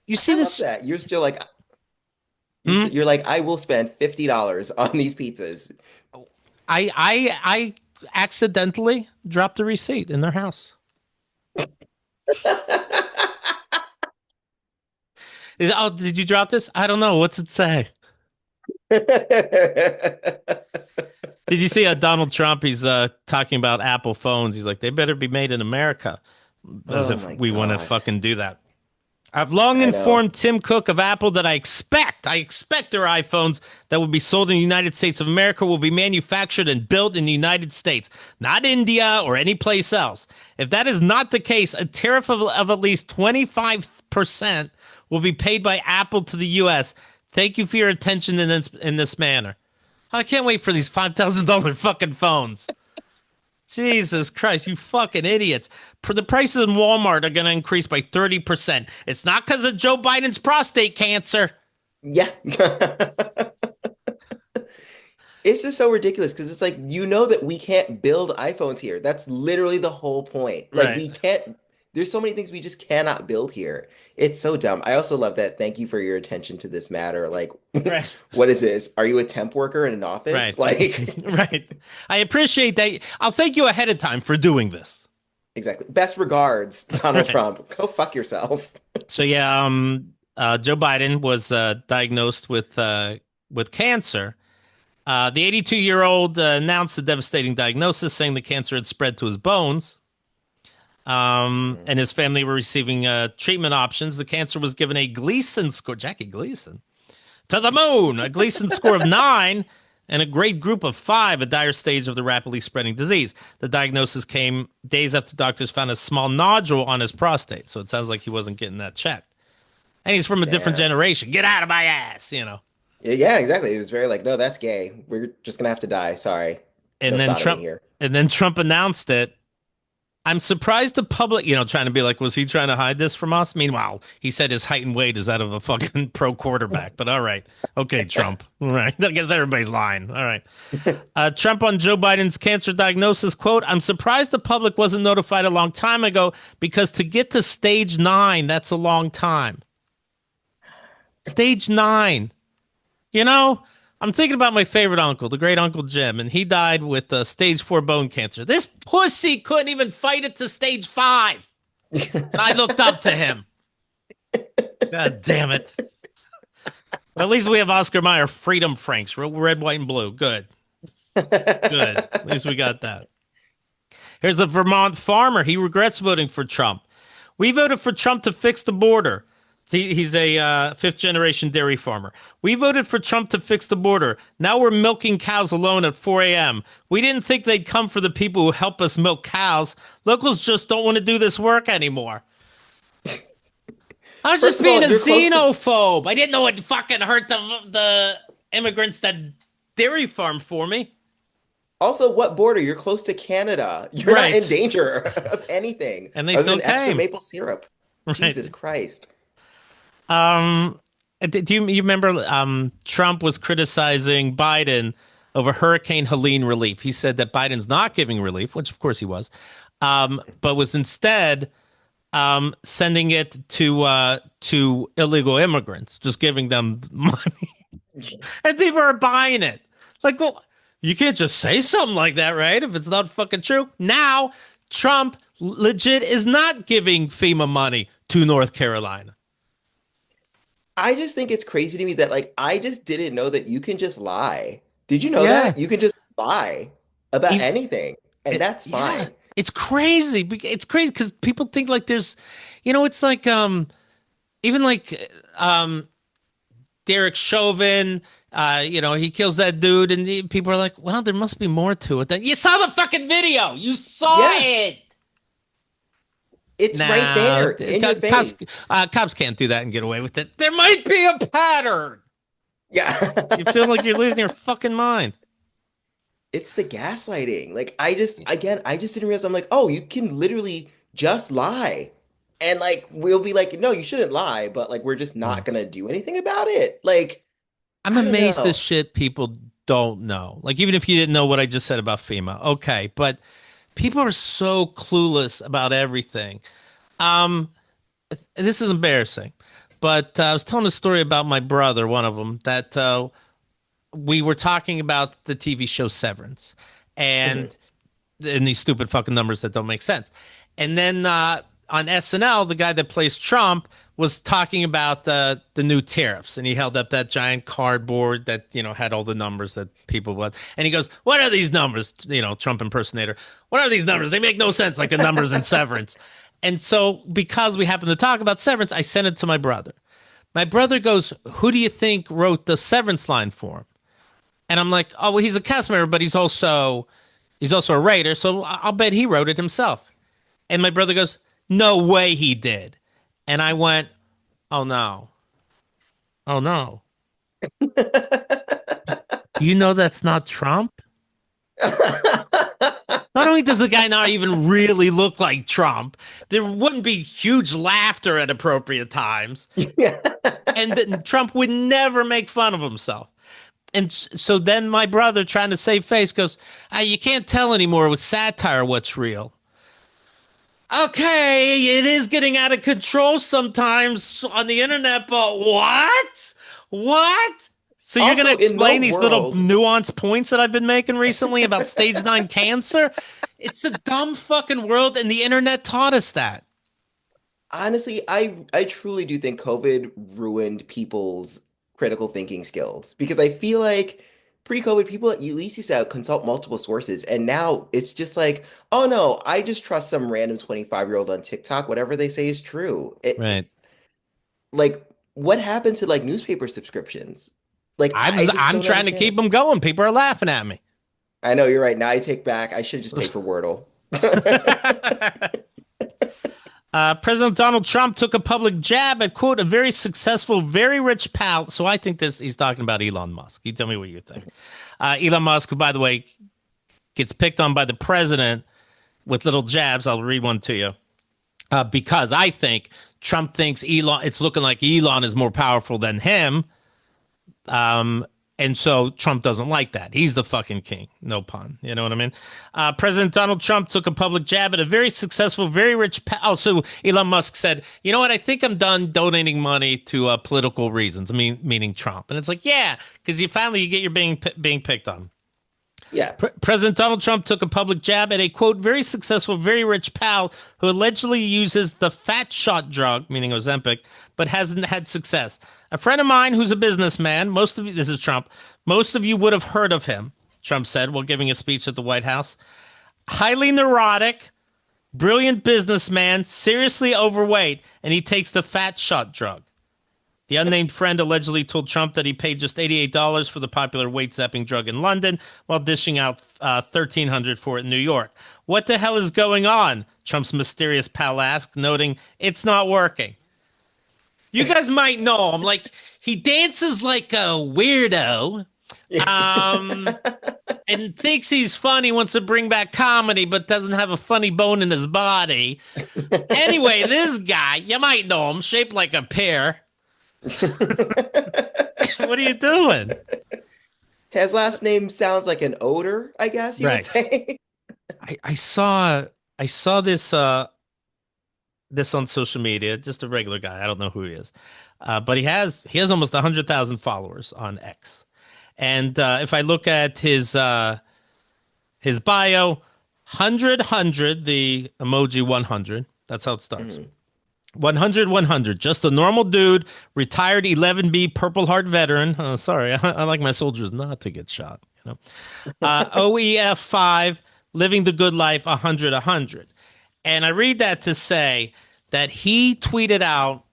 You see I love this? that. You're still like Hmm? you're like I will spend $50 on these pizzas. I accidentally dropped a receipt in their house. Oh, did you drop this? I don't know. What's it say? Did you see Donald Trump? He's talking about Apple phones. He's like, they better be made in America, as Oh if my we want to God. fucking do that. I've long I know. informed Tim Cook of Apple that I expect their iPhones that will be sold in the United States of America will be manufactured and built in the United States, not India or any place else. If that is not the case, a tariff of at least 25% will be paid by Apple to the U.S. Thank you for your attention in this manner. I can't wait for these $5,000 fucking phones. Jesus Christ, you fucking idiots. The prices in Walmart are going to increase by 30%. It's not because of Joe Biden's prostate cancer. Yeah. It's just so ridiculous because it's like you know that we can't build iPhones here. That's literally the whole point. Like Right. we can't there's so many things we just cannot build here. It's so dumb. I also love that. Thank you for your attention to this matter. Like Right. what is this? Are you a temp worker in an office? Right. Like Right. I appreciate that. I'll thank you ahead of time for doing this. exactly. Best regards, Donald Right. Trump. Go fuck yourself. So yeah, Joe Biden was diagnosed with cancer. The 82-year-old announced the devastating diagnosis, saying the cancer had spread to his bones. And his family were receiving treatment options. The cancer was given a Gleason score, Jackie Gleason, to the moon, a Gleason score of 9, and a grade group of 5, a dire stage of the rapidly spreading disease. The diagnosis came days after doctors found a small nodule on his prostate. So it sounds like he wasn't getting that checked. And he's from a different Damn. generation. Get out of my ass. Yeah, exactly. It was very like, no, that's gay. We're just gonna have to die. Sorry. No And then sodomy Trump, here. and then Trump announced it. I'm surprised the public, trying to be like, was he trying to hide this from us? Meanwhile, he said his height and weight is that of a fucking pro quarterback. But all right. Okay, Trump. All right. I guess everybody's lying. All right. Trump on Joe Biden's cancer diagnosis, quote, I'm surprised the public wasn't notified a long time ago because to get to stage 9, that's a long time. Stage 9. You know, I'm thinking about my favorite uncle, the great Uncle Jim, and he died with stage 4 bone cancer. This pussy couldn't even fight it to stage 5. And I looked up to him. God damn it. But at least we have Oscar Mayer Freedom Franks, red, white, and blue. Good. Good. At least we got that. Here's a Vermont farmer. He regrets voting for Trump. We voted for Trump to fix the border. He's a fifth generation dairy farmer. We voted for Trump to fix the border. Now we're milking cows alone at 4 a.m. We didn't think they'd come for the people who help us milk cows. Locals just don't want to do this work anymore. I was First just of being all, a you're close to xenophobe. I didn't know it fucking hurt the immigrants that dairy farm for me. also what border? You're close to Canada. You're not in Right. danger of anything And they other still than extra came. maple syrup. Right. Jesus Christ. Um, do you remember Trump was criticizing Biden over Hurricane Helene relief? He said that Biden's not giving relief, which of course he was, but was instead sending it to illegal immigrants, just giving them money, and people are buying it. Like, well, you can't just say something like that, right? If it's not fucking true. Now Trump legit is not giving FEMA money to North Carolina. I just think it's crazy to me that like I just didn't know that you can just lie. Did you know Yeah. that? You can just lie about Ev- anything, and that's yeah. fine. It's crazy. It's crazy because people think like there's, it's like even like Derek Chauvin, he kills that dude, and people are like, well, there must be more to it. Then you saw the fucking video. You saw Yeah, it. it's right No, there in your cops, face. cops can't do that and get away with it. There might be a pattern. You feel like Yeah. you're losing your fucking mind. It's the gaslighting. Like I just again, I just didn't realize I'm like, oh, you can literally just lie. And like we'll be like, no, you shouldn't lie, but like we're just Yeah. not gonna do anything about it. Like, I'm I don't amazed this know. shit people don't know. Like, even if you didn't know what I just said about FEMA, okay, but people are so clueless about everything. Um, this is embarrassing, but I was telling a story about my brother, one of them, that we were talking about the TV show Severance, Mhm. and these stupid fucking numbers that don't make sense. And then on SNL, the guy that plays Trump was talking about the new tariffs, and he held up that giant cardboard that had all the numbers that people would. And he goes, "What are these numbers?" Trump impersonator. "What are these numbers? They make no sense, like the numbers in Severance." And so, because we happened to talk about Severance, I sent it to my brother. My brother goes, "Who do you think wrote the Severance line for him?" And I'm like, "Oh, well, he's a cast member, but he's also a writer, so I'll bet he wrote it himself." And my brother goes, "No way he did." And I went, "Oh no. Oh no. Do you know that's not Trump?" Not only does the guy not even really look like Trump, there wouldn't be huge laughter at appropriate times. Yeah. And then Trump would never make fun of himself. And so then my brother, trying to save face, goes, "You can't tell anymore with satire what's real." Okay, it is getting out of control sometimes on the internet, but what? What? So you're going to Also, in the explain these little world, nuanced points that I've been making recently about stage 9 cancer? It's a dumb fucking world, and the internet taught us that. honestly, I truly do think COVID ruined people's critical thinking skills because I feel like pre-COVID people at least used to consult multiple sources, and now it's just like, oh no, I just trust some random 25-year-old on TikTok. Whatever they say is true. Right. Like, what happened to like newspaper subscriptions? Like, I'm I just I'm don't trying to understand keep this. them going. People are laughing at me. I know you're right. Now I take back. I should just pay for Wordle. President Donald Trump took a public jab at, quote, "a very successful, very rich pal." So I think he's talking about Elon Musk. You tell me what you think. Elon Musk, who, by the way, gets picked on by the president with little jabs. I'll read one to you. Because I think Trump thinks it's looking like Elon is more powerful than him. Um, and so Trump doesn't like that. He's the fucking king. No pun. You know what I mean? President Donald Trump took a public jab at a very successful, very rich. So Elon Musk said, "You know what? I think I'm done donating money to political reasons." Meaning Trump. And it's like, yeah, because you get your being picked on. Yeah. President Donald Trump took a public jab at a, quote, "very successful, very rich pal who allegedly uses the fat shot drug," meaning Ozempic, "but hasn't had success. A friend of mine who's a businessman, most of you," this is Trump, "most of you would have heard of him," Trump said while giving a speech at the White House. "Highly neurotic, brilliant businessman, seriously overweight, and he takes the fat shot drug." The unnamed friend allegedly told Trump that he paid just $88 for the popular weight zapping drug in London while dishing out $1,300 for it in New York. "What the hell is going on?" Trump's mysterious pal asked, noting, "It's not working." You guys might know him. Like, he dances like a weirdo, um, and thinks he's funny, wants to bring back comedy, but doesn't have a funny bone in his body. Anyway, this guy, you might know him, shaped like a pear. What are you doing? His last name sounds like an odor, I guess you would Right. say. I saw this on social media. Just a regular guy. I don't know who he is, but he has almost 100,000 followers on X. And if I look at his bio, 100 the emoji 100. That's how it starts. Mhm. 100, 100. Just a normal dude, retired 11B Purple Heart veteran. Oh, sorry, I like my soldiers not to get shot. OEF 5, living the good life, 100, 100. And I read that to say that he tweeted out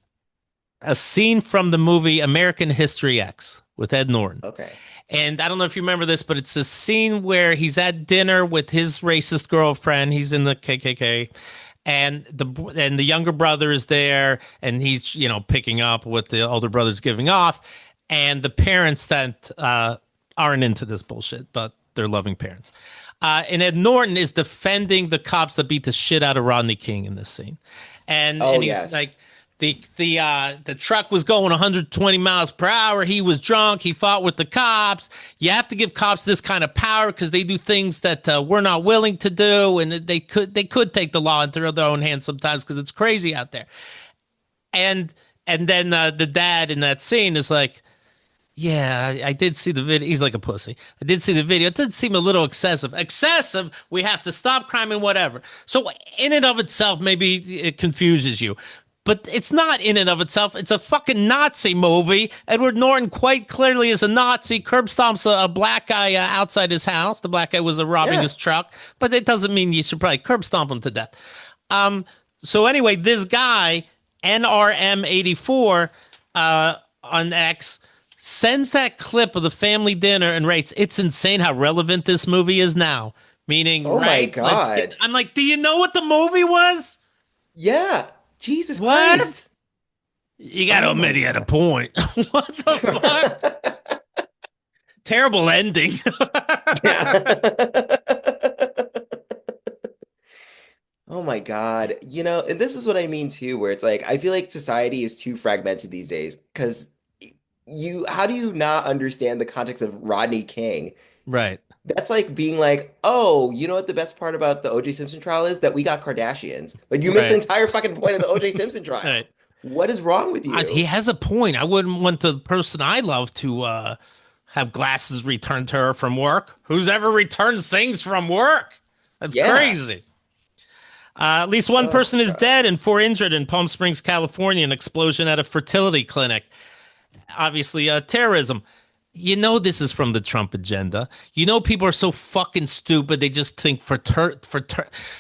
a scene from the movie American History X with Ed Norton. Okay. And I don't know if you remember this, but it's a scene where he's at dinner with his racist girlfriend. He's in the KKK, and the younger brother is there, and he's picking up what the older brother's giving off, and the parents that aren't into this bullshit, but they're loving parents. And Ed Norton is defending the cops that beat the shit out of Rodney King in this scene, and Oh, he's yes. like, the truck was going 120 miles per hour. He was drunk. He fought with the cops. You have to give cops this kind of power because they do things that we're not willing to do, and they could take the law into their own hands sometimes because it's crazy out there. And then the dad in that scene is like, yeah, I did see the video. He's like a pussy. I did see the video. It did seem a little excessive. Excessive. We have to stop crime and whatever. So in and of itself, maybe it confuses you. But it's not in and of itself. It's a fucking Nazi movie. Edward Norton quite clearly is a Nazi. Curb stomps a black guy outside his house. The black guy was robbing Yeah. his truck. But it doesn't mean you should probably curb stomp him to death. So anyway, this guy, NRM84 on X, sends that clip of the family dinner and writes, "It's insane how relevant this movie is now." Meaning, Oh my right? God. I'm like, do you know what the movie was? Yeah. Jesus What? Christ. You got to Oh admit my he had a point. What the fuck? God. Terrible ending. Yeah. Oh my God. And this is what I mean too, where it's like I feel like society is too fragmented these days because how do you not understand the context of Rodney King? Right. That's like being like, oh, you know what the best part about the O.J. Simpson trial is? That we got Kardashians. Like you missed the Right. entire fucking point of the O.J. Simpson trial. Right. What is wrong with He you? has a point. I wouldn't want the person I love to have glasses returned to her from work. Who's ever returns things from work? That's Yeah. crazy. At least one Oh person is God. dead and four injured in Palm Springs, California, an explosion at a fertility clinic. Obviously, terrorism. This is from the Trump agenda. People are so fucking stupid. They just think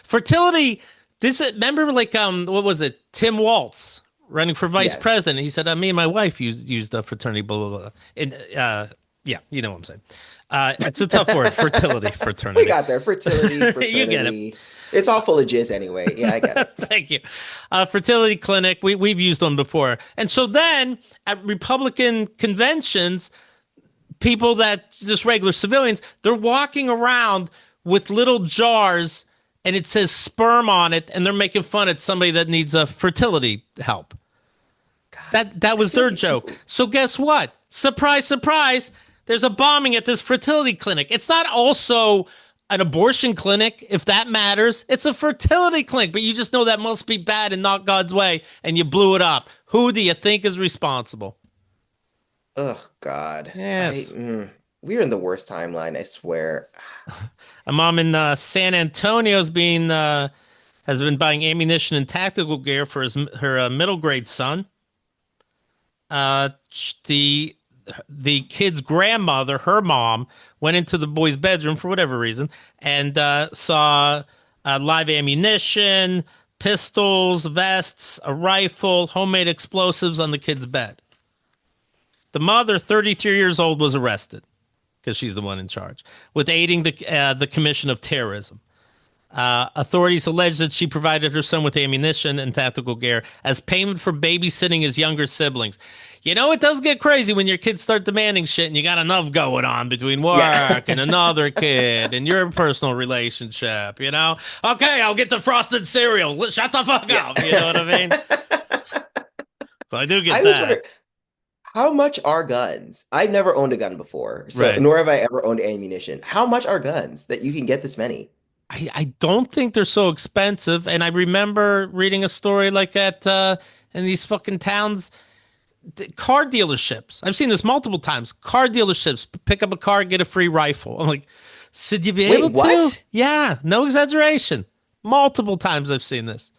fertility. Remember, like, what was it? Tim Walz running for vice Yes. president. He said, me and my wife used a fraternity, blah, blah, blah. And, yeah, you know what I'm saying. It's a tough word, fertility, We fraternity. got there. Fertility, You get it. fraternity. It's all full of jizz anyway. Yeah, I get it. Thank you. Fertility clinic. We've used one before. And so then at Republican conventions, people that just regular civilians, they're walking around with little jars and it says sperm on it, and they're making fun at somebody that needs a fertility help. That I was feel their like joke. people. So guess what? Surprise, surprise. There's a bombing at this fertility clinic. It's not also an abortion clinic, if that matters. It's a fertility clinic, but you just know that must be bad and not God's way, and you blew it up. Who do you think is responsible? Oh God. Yes. We're in the worst timeline, I swear. A mom in San Antonio's has been buying ammunition and tactical gear for her middle grade son. Uh, the kid's grandmother, her mom, went into the boy's bedroom for whatever reason and saw live ammunition, pistols, vests, a rifle, homemade explosives on the kid's bed. The mother, 33 years old, was arrested because she's the one in charge with aiding the commission of terrorism. Authorities allege that she provided her son with ammunition and tactical gear as payment for babysitting his younger siblings. It does get crazy when your kids start demanding shit and you got enough going on between Yeah. work and another kid and your personal relationship. Okay, I'll get the frosted cereal. Shut the fuck Yeah. up. You know what I mean? So I do I get always that. wonder how much are guns? I've never owned a gun before, so Right. nor have I ever owned ammunition. How much are guns that you can get this many? I don't think they're so expensive. And I remember reading a story like that in these fucking towns, car dealerships. I've seen this multiple times. Car dealerships pick up a car, get a free rifle. I'm like, should you be Wait, able to? what? Yeah, no exaggeration. Multiple times I've seen this.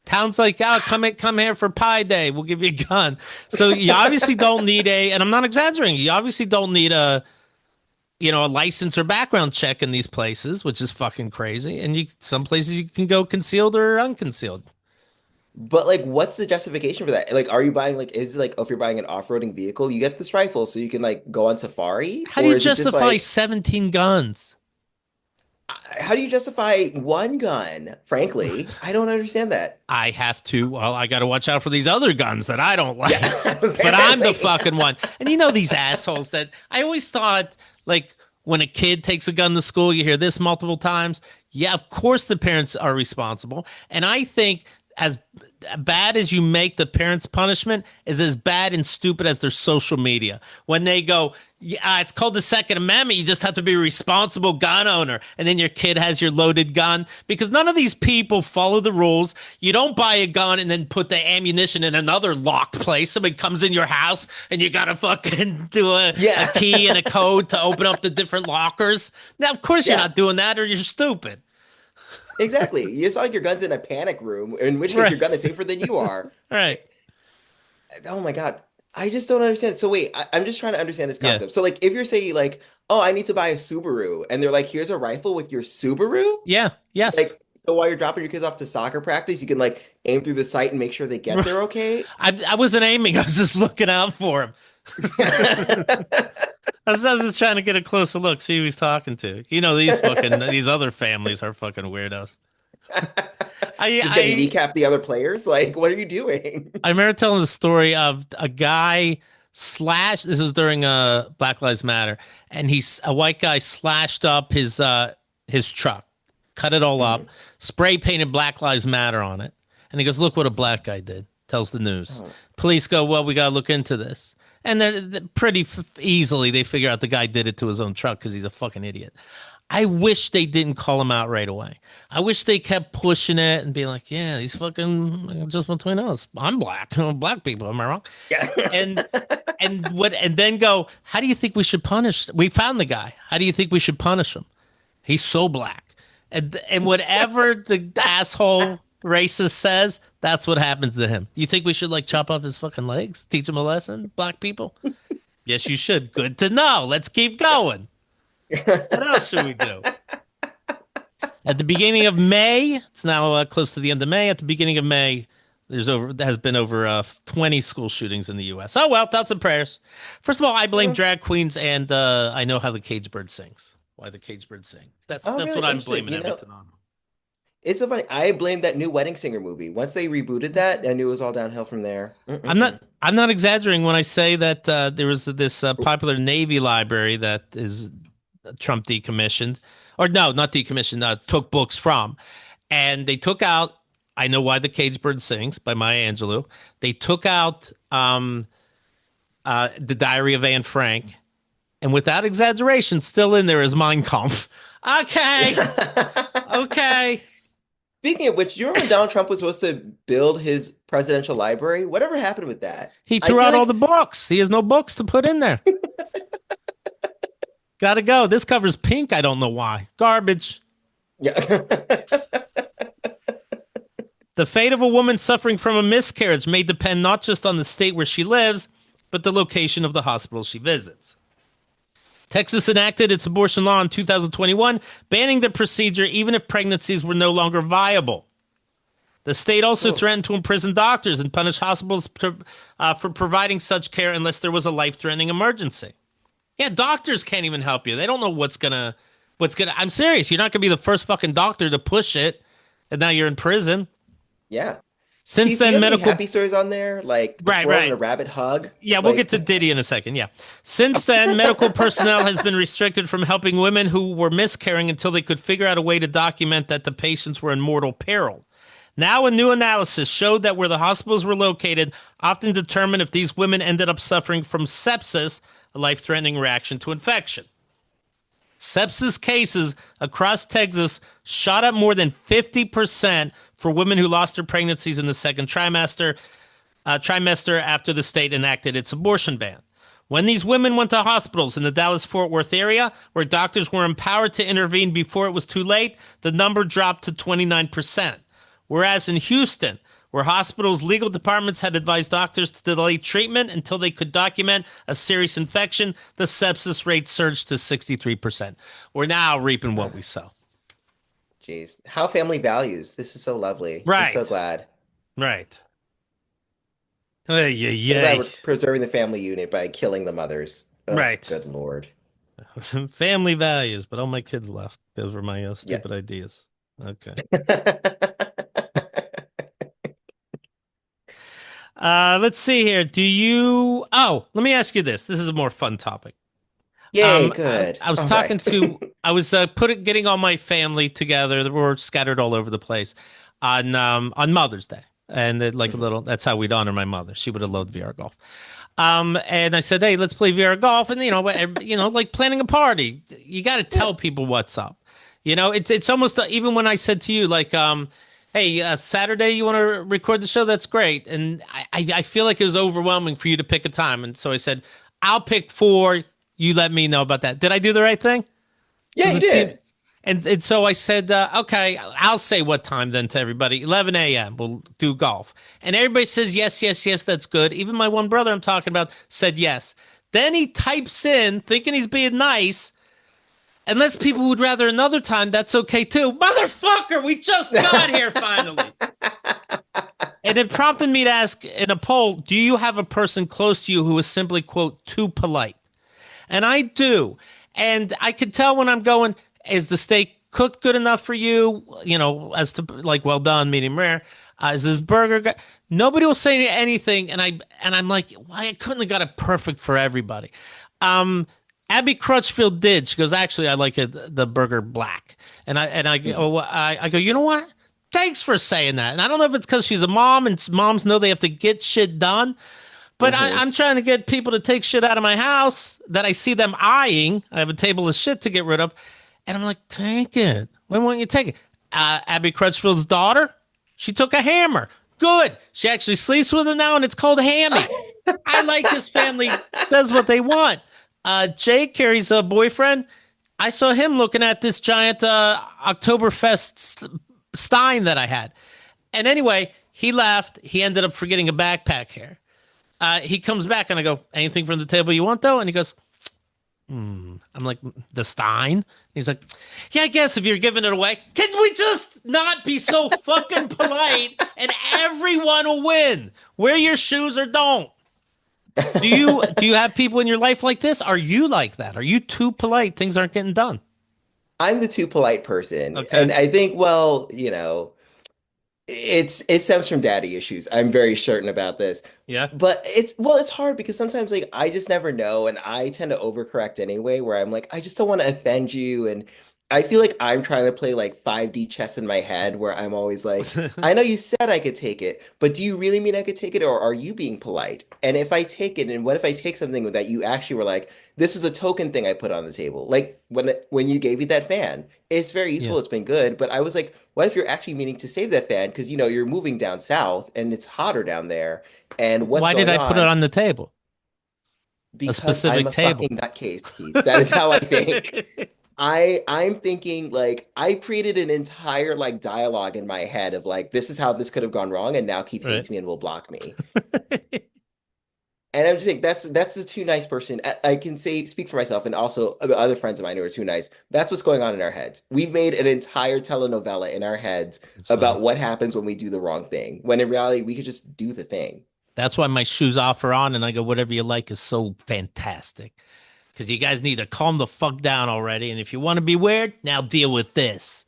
Town's like, oh, come here for Pi Day. We'll give you a gun. So you obviously don't need and I'm not exaggerating. You obviously don't need a license or background check in these places, which is fucking crazy. And some places you can go concealed or unconcealed. But like, what's the justification for that? Like, are you buying like, is it like, oh, if you're buying an off-roading vehicle, you get this rifle so you can like go on safari? How do Or you is it just justify like, 17 guns? how do you justify one gun? Frankly, I don't understand that. I have to, well, I got to watch out for these other guns that I don't like. Yeah, But I'm the apparently. fucking one. And these assholes that I always thought, like, when a kid takes a gun to school, you hear this multiple times. Yeah, of course the parents are responsible. And I think as bad as you make the parents' punishment is as bad and stupid as their social media. When they go, yeah, it's called the Second Amendment. You just have to be a responsible gun owner. And then your kid has your loaded gun because none of these people follow the rules. You don't buy a gun and then put the ammunition in another locked place. Somebody comes in your house and you got to fucking do a Yeah. key and a code to open up the different lockers. Now, of course, you're Yeah, not doing that or you're stupid. exactly. It's not like your gun's in a panic room, in which case Right. your gun is safer than you are. Right. Oh my God. I just don't understand. So wait, I'm just trying to understand this Yeah. concept. So like if you're saying like, oh, I need to buy a Subaru, and they're like, here's a rifle with your Subaru, Yeah. Yes. like so while you're dropping your kids off to soccer practice, you can like aim through the sight and make sure they get there okay. I wasn't aiming. I was just looking out for him. I was just trying to get a closer look, see who he's talking to. These other families are fucking weirdos. I Just gonna I kneecap the other players? Like, what are you doing? I remember telling the story of a guy slash. This was during Black Lives Matter, and he's a white guy slashed up his truck, cut it all up, Mhm. spray painted Black Lives Matter on it, and he goes, "Look what a black guy did." Tells the news. Oh, Police go, "Well, we got to look into this." And they're pretty easily they figure out the guy did it to his own truck because he's a fucking idiot. I wish they didn't call him out right away. I wish they kept pushing it and being like, "Yeah, he's fucking just between us. I'm black. Black people. Am I wrong?" yeah. And and then go, "How do you think we should punish? We found the guy. How do you think we should punish him? He's so black." And whatever the asshole racist says, that's what happens to him. You think we should like chop off his fucking legs, teach him a lesson, black people? Yes, you should. Good to know. Let's keep going. What else should we do? At the beginning of May, it's now close to the end of May. At the beginning of May, there has been over 20 school shootings in the U.S. Oh well, thoughts and prayers. First of all, I blame drag queens, and I know how the cage bird sings. Why the cage bird sing? That's Oh, that's really what I'm interesting. blaming everything on. It's so funny. I blame that new Wedding Singer movie. Once they rebooted that, I knew it was all downhill from there. I'm not. Mm-mm-mm. I'm not exaggerating when I say that there was this popular Navy library that is Trump decommissioned, or no, not decommissioned. Took books from, and they took out. I know why the cage bird sings by Maya Angelou. They took out the Diary of Anne Frank, and without exaggeration, still in there is Mein Kampf. Okay, okay. Speaking of which, you remember when Donald Trump was supposed to build his presidential library? Whatever happened with that? He I threw feel out all like, the books. He has no books to put in there. Gotta go. This covers pink. I don't know why. Garbage. yeah. The fate of a woman suffering from a miscarriage may depend not just on the state where she lives, but the location of the hospital she visits. Texas enacted its abortion law in 2021, banning the procedure even if pregnancies were no longer viable. The state also Oof. threatened to imprison doctors and punish hospitals for providing such care unless there was a life-threatening emergency. Yeah, doctors can't even help you. They don't know what's gonna. I'm serious. You're not gonna be the first fucking doctor to push it, and now you're in prison. Yeah. Since Keith, do you then, have any medical. happy stories on there? Like the Right, squirrel and right. a rabbit hug? Yeah, we'll get Like, to Diddy in a second. Yeah. Since then, medical personnel has been restricted from helping women who were miscarrying until they could figure out a way to document that the patients were in mortal peril. Now, a new analysis showed that where the hospitals were located often determined if these women ended up suffering from sepsis, a life-threatening reaction to infection. Sepsis cases across Texas shot up more than 50% for women who lost their pregnancies in the second trimester after the state enacted its abortion ban. When these women went to hospitals in the Dallas-Fort Worth area, where doctors were empowered to intervene before it was too late, the number dropped to 29%. Whereas in Houston, where hospitals' legal departments had advised doctors to delay treatment until they could document a serious infection, the sepsis rate surged to 63%. We're now reaping what we sow. Jeez. How family values. This is so lovely. I'm so Right, glad. right. Ay, ay, So glad ay. we're preserving the family unit by killing the mothers. Oh, Right. good Lord. Family values, but all my kids left because of my Yeah. stupid ideas. Okay. Let's see here. Let me ask you this. This is a more fun topic. Yay, good. I was All talking right. to, I was getting all my family together. We're scattered all over the place on Mother's Day, and like a Mhm. little. That's how we'd honor my mother. She would have loved VR golf. And I said, hey, let's play VR golf, and like planning a party. You got to Yeah. tell people what's up. It's almost even when I said to you, like, hey, Saturday, you want to record the show? That's great. And I feel like it was overwhelming for you to pick a time. And so I said, I'll pick four. You let me know about that. Did I do the right thing? Yeah, Does you it seem? did. And so I said, okay, I'll say what time then to everybody. 11 a.m. We'll do golf. And everybody says, yes, yes, yes, that's good. Even my one brother I'm talking about said yes. Then he types in, thinking he's being nice, unless people would rather another time, that's okay too. Motherfucker, we just got here finally. And it prompted me to ask in a poll, do you have a person close to you who is simply, quote, too polite? And I do. And I could tell when I'm going, is the steak cooked good enough for you? As to like well done, medium rare. Is this burger good? Nobody will say anything, and I'm like, why I couldn't have got it perfect for everybody. Um, Abby Crutchfield did. She goes, actually, I like the burger black, and I Mhm. go, I go, you know what? Thanks for saying that. And I don't know if it's because she's a mom and moms know they have to get shit done. But Mhm. I'm trying to get people to take shit out of my house that I see them eyeing. I have a table of shit to get rid of. And I'm like, take it. When won't you take it? Abby Crutchfield's daughter, she took a hammer. Good. She actually sleeps with it now, and it's called Hammy. I like his family says what they want. Jay Carey's boyfriend, I saw him looking at this giant Oktoberfest stein that I had. And anyway, he left. He ended up forgetting a backpack here. He comes back and I go, anything from the table you want though? And he goes, I'm like, the Stein? He's like, yeah, I guess if you're giving it away, can we just not be so fucking polite and everyone will win? Wear your shoes or don't. Do you have people in your life like this? Are you like that? Are you too polite? Things aren't getting done. I'm the too polite person. Okay. And I think, well, it stems from daddy issues. I'm very certain about this. Yeah. But it's hard because sometimes like I just never know and I tend to overcorrect anyway where I'm like I just don't want to offend you and I feel like I'm trying to play like 5D chess in my head where I'm always like I know you said I could take it, but do you really mean I could take it or are you being polite? And if I take it and what if I take something that you actually were like this was a token thing I put on the table. Like when you gave me that fan. It's very Yeah. useful, it's been good, but I was like what if you're actually meaning to save that fan? Because you're moving down south and it's hotter down there. And what's Why did going I put it on? on the table? A Because I'm specific a fucking table. nutcase, Keith. That is how I think. I'm thinking like I created an entire like dialogue in my head of like this is how this could have gone wrong, and now Keith Right. hates me and will block me. And I'm just saying that's the too nice person. I can say speak for myself and also other friends of mine who are too nice. That's what's going on in our heads. We've made an entire telenovela in our heads It's about funny. what happens when we do the wrong thing. When in reality, we could just do the thing. That's why my shoes off are on, and I go, whatever you like is so fantastic. Because you guys need to calm the fuck down already. And if you want to be weird, now deal with this.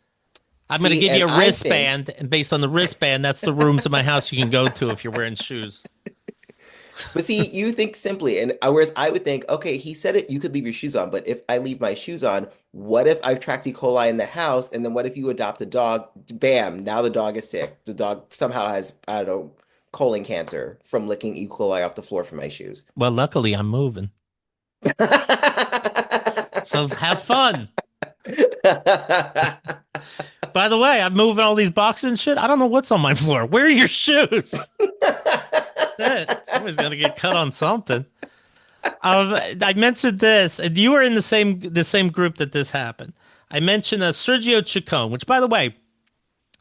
I'm going to See, give and you a I think, wristband, and based on the wristband, that's the rooms in my house you can go to if you're wearing shoes. but see, you think simply, and whereas I would think, okay, he said it, you could leave your shoes on, but if I leave my shoes on, what if I've tracked E. coli in the house, and then what if you adopt a dog? Bam, now the dog is sick. The dog somehow has, I don't know, colon cancer from licking E. coli off the floor from my shoes. Well, luckily, I'm moving. So have fun. By the way, I'm moving all these boxes and shit. I don't know what's on my floor. Where are your shoes? Shit, somebody's gonna get cut on something. I mentioned this, and you were in the same group that this happened. I mentioned Sergio Chacon, which, by the way,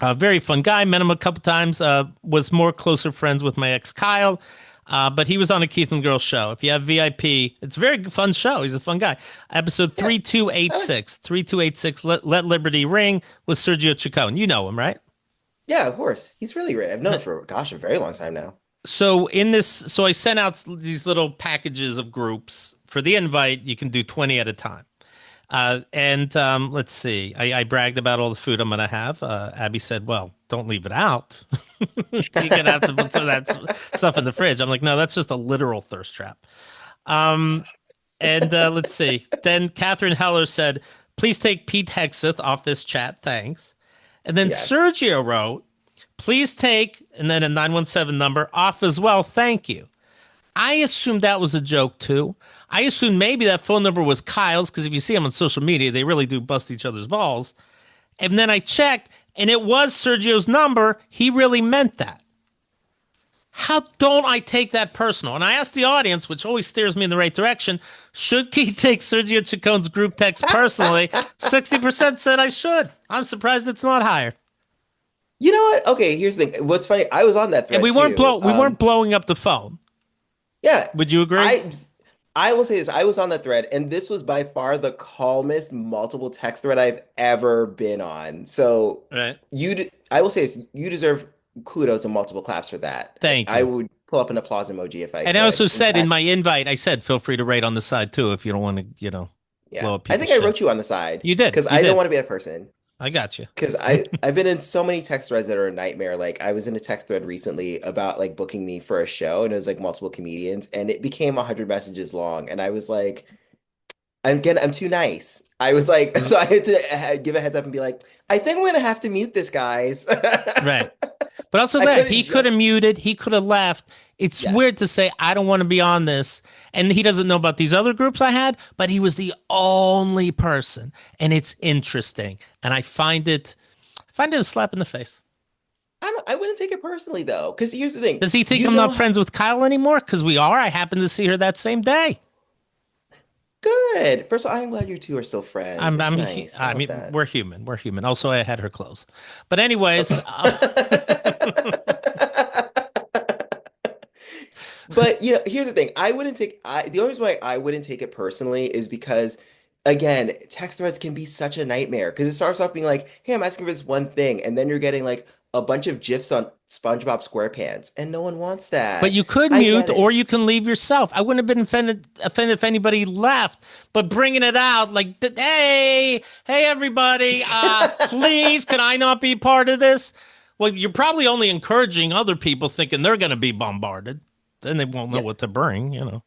Very fun guy. Met him a couple times. Was more closer friends with my ex Kyle, but he was on a Keith and Girl show. If you have VIP, it's a very fun show. He's a fun guy. Episode Yeah. three two eight I like, six 3286. Let Liberty Ring with Sergio Chacon. You know him, right? yeah, of course. He's really great. I've known him for, gosh, a very long time now. So in this, so I sent out these little packages of groups for the invite. You can do 20 at a time. And let's see. I bragged about all the food I'm going to have. Abby said, well, don't leave it out. You're going to have to put some of that stuff in the fridge. I'm like, no, that's just a literal thirst trap. Um, and let's see. Then Catherine Heller said, please take Pete Hegseth off this chat. Thanks. And then Yes. Sergio wrote, please take, and then a 917 number off as well. Thank you. I assumed that was a joke too. I assumed maybe that phone number was Kyle's because if you see him on social media, they really do bust each other's balls. And then I checked and it was Sergio's number. He really meant that. How don't I take that personal? And I asked the audience, which always steers me in the right direction, should he take Sergio Chacon's group text personally? 60% said I should. I'm surprised it's not higher. You know what? Okay, here's the thing. What's funny, I was on that And thread too. we weren't blowing up the phone. Yeah, Would you agree? I will say this. I was on that thread, and this was by far the calmest multiple text thread I've ever been on. So Right. I will say this, you deserve kudos and multiple claps for that. Thank I you. would pull up an applause emoji if I And I could. also In said in fact, my invite, I said, feel free to write on the side too if you don't want to, yeah, blow up I people's think I shit. wrote you on the side You did. because You I don't did. want to be that person. I got you. Because I've been in so many text threads that are a nightmare. Like I was in a text thread recently about like booking me for a show, and it was like multiple comedians, and it became 100 messages long, and I was like, I'm too nice. I was like, Mm, so I had to give a heads up and be like, I think I'm gonna have to mute this, guys. right. But also I that couldn't he could have just, muted, he could have left. It's yes. weird to say I don't want to be on this, and he doesn't know about these other groups I had, but he was the only person, and it's interesting, and I find it a slap in the face. I wouldn't take it personally though, because here's the thing. Does he think You I'm not know, friends with Kyle anymore? Because we are. I happened to see her that same day. good. First of all, I'm glad you two are still friends. It's nice. I I love mean, that. we're human. We're human. Also, I had her clothes. But anyways, But here's the thing. The only reason why I wouldn't take it personally is because again, text threads can be such a nightmare because it starts off being like, "Hey, I'm asking for this one thing," and then you're getting like a bunch of GIFs on SpongeBob SquarePants, and no one wants but that. you could I mute get or it. you can leave yourself. I wouldn't have been offended if anybody left, but bringing it out like, hey, everybody, please, can I not be part of this? Well, you're probably only encouraging other people thinking they're going to be bombarded. Then they won't know Yeah. what to bring.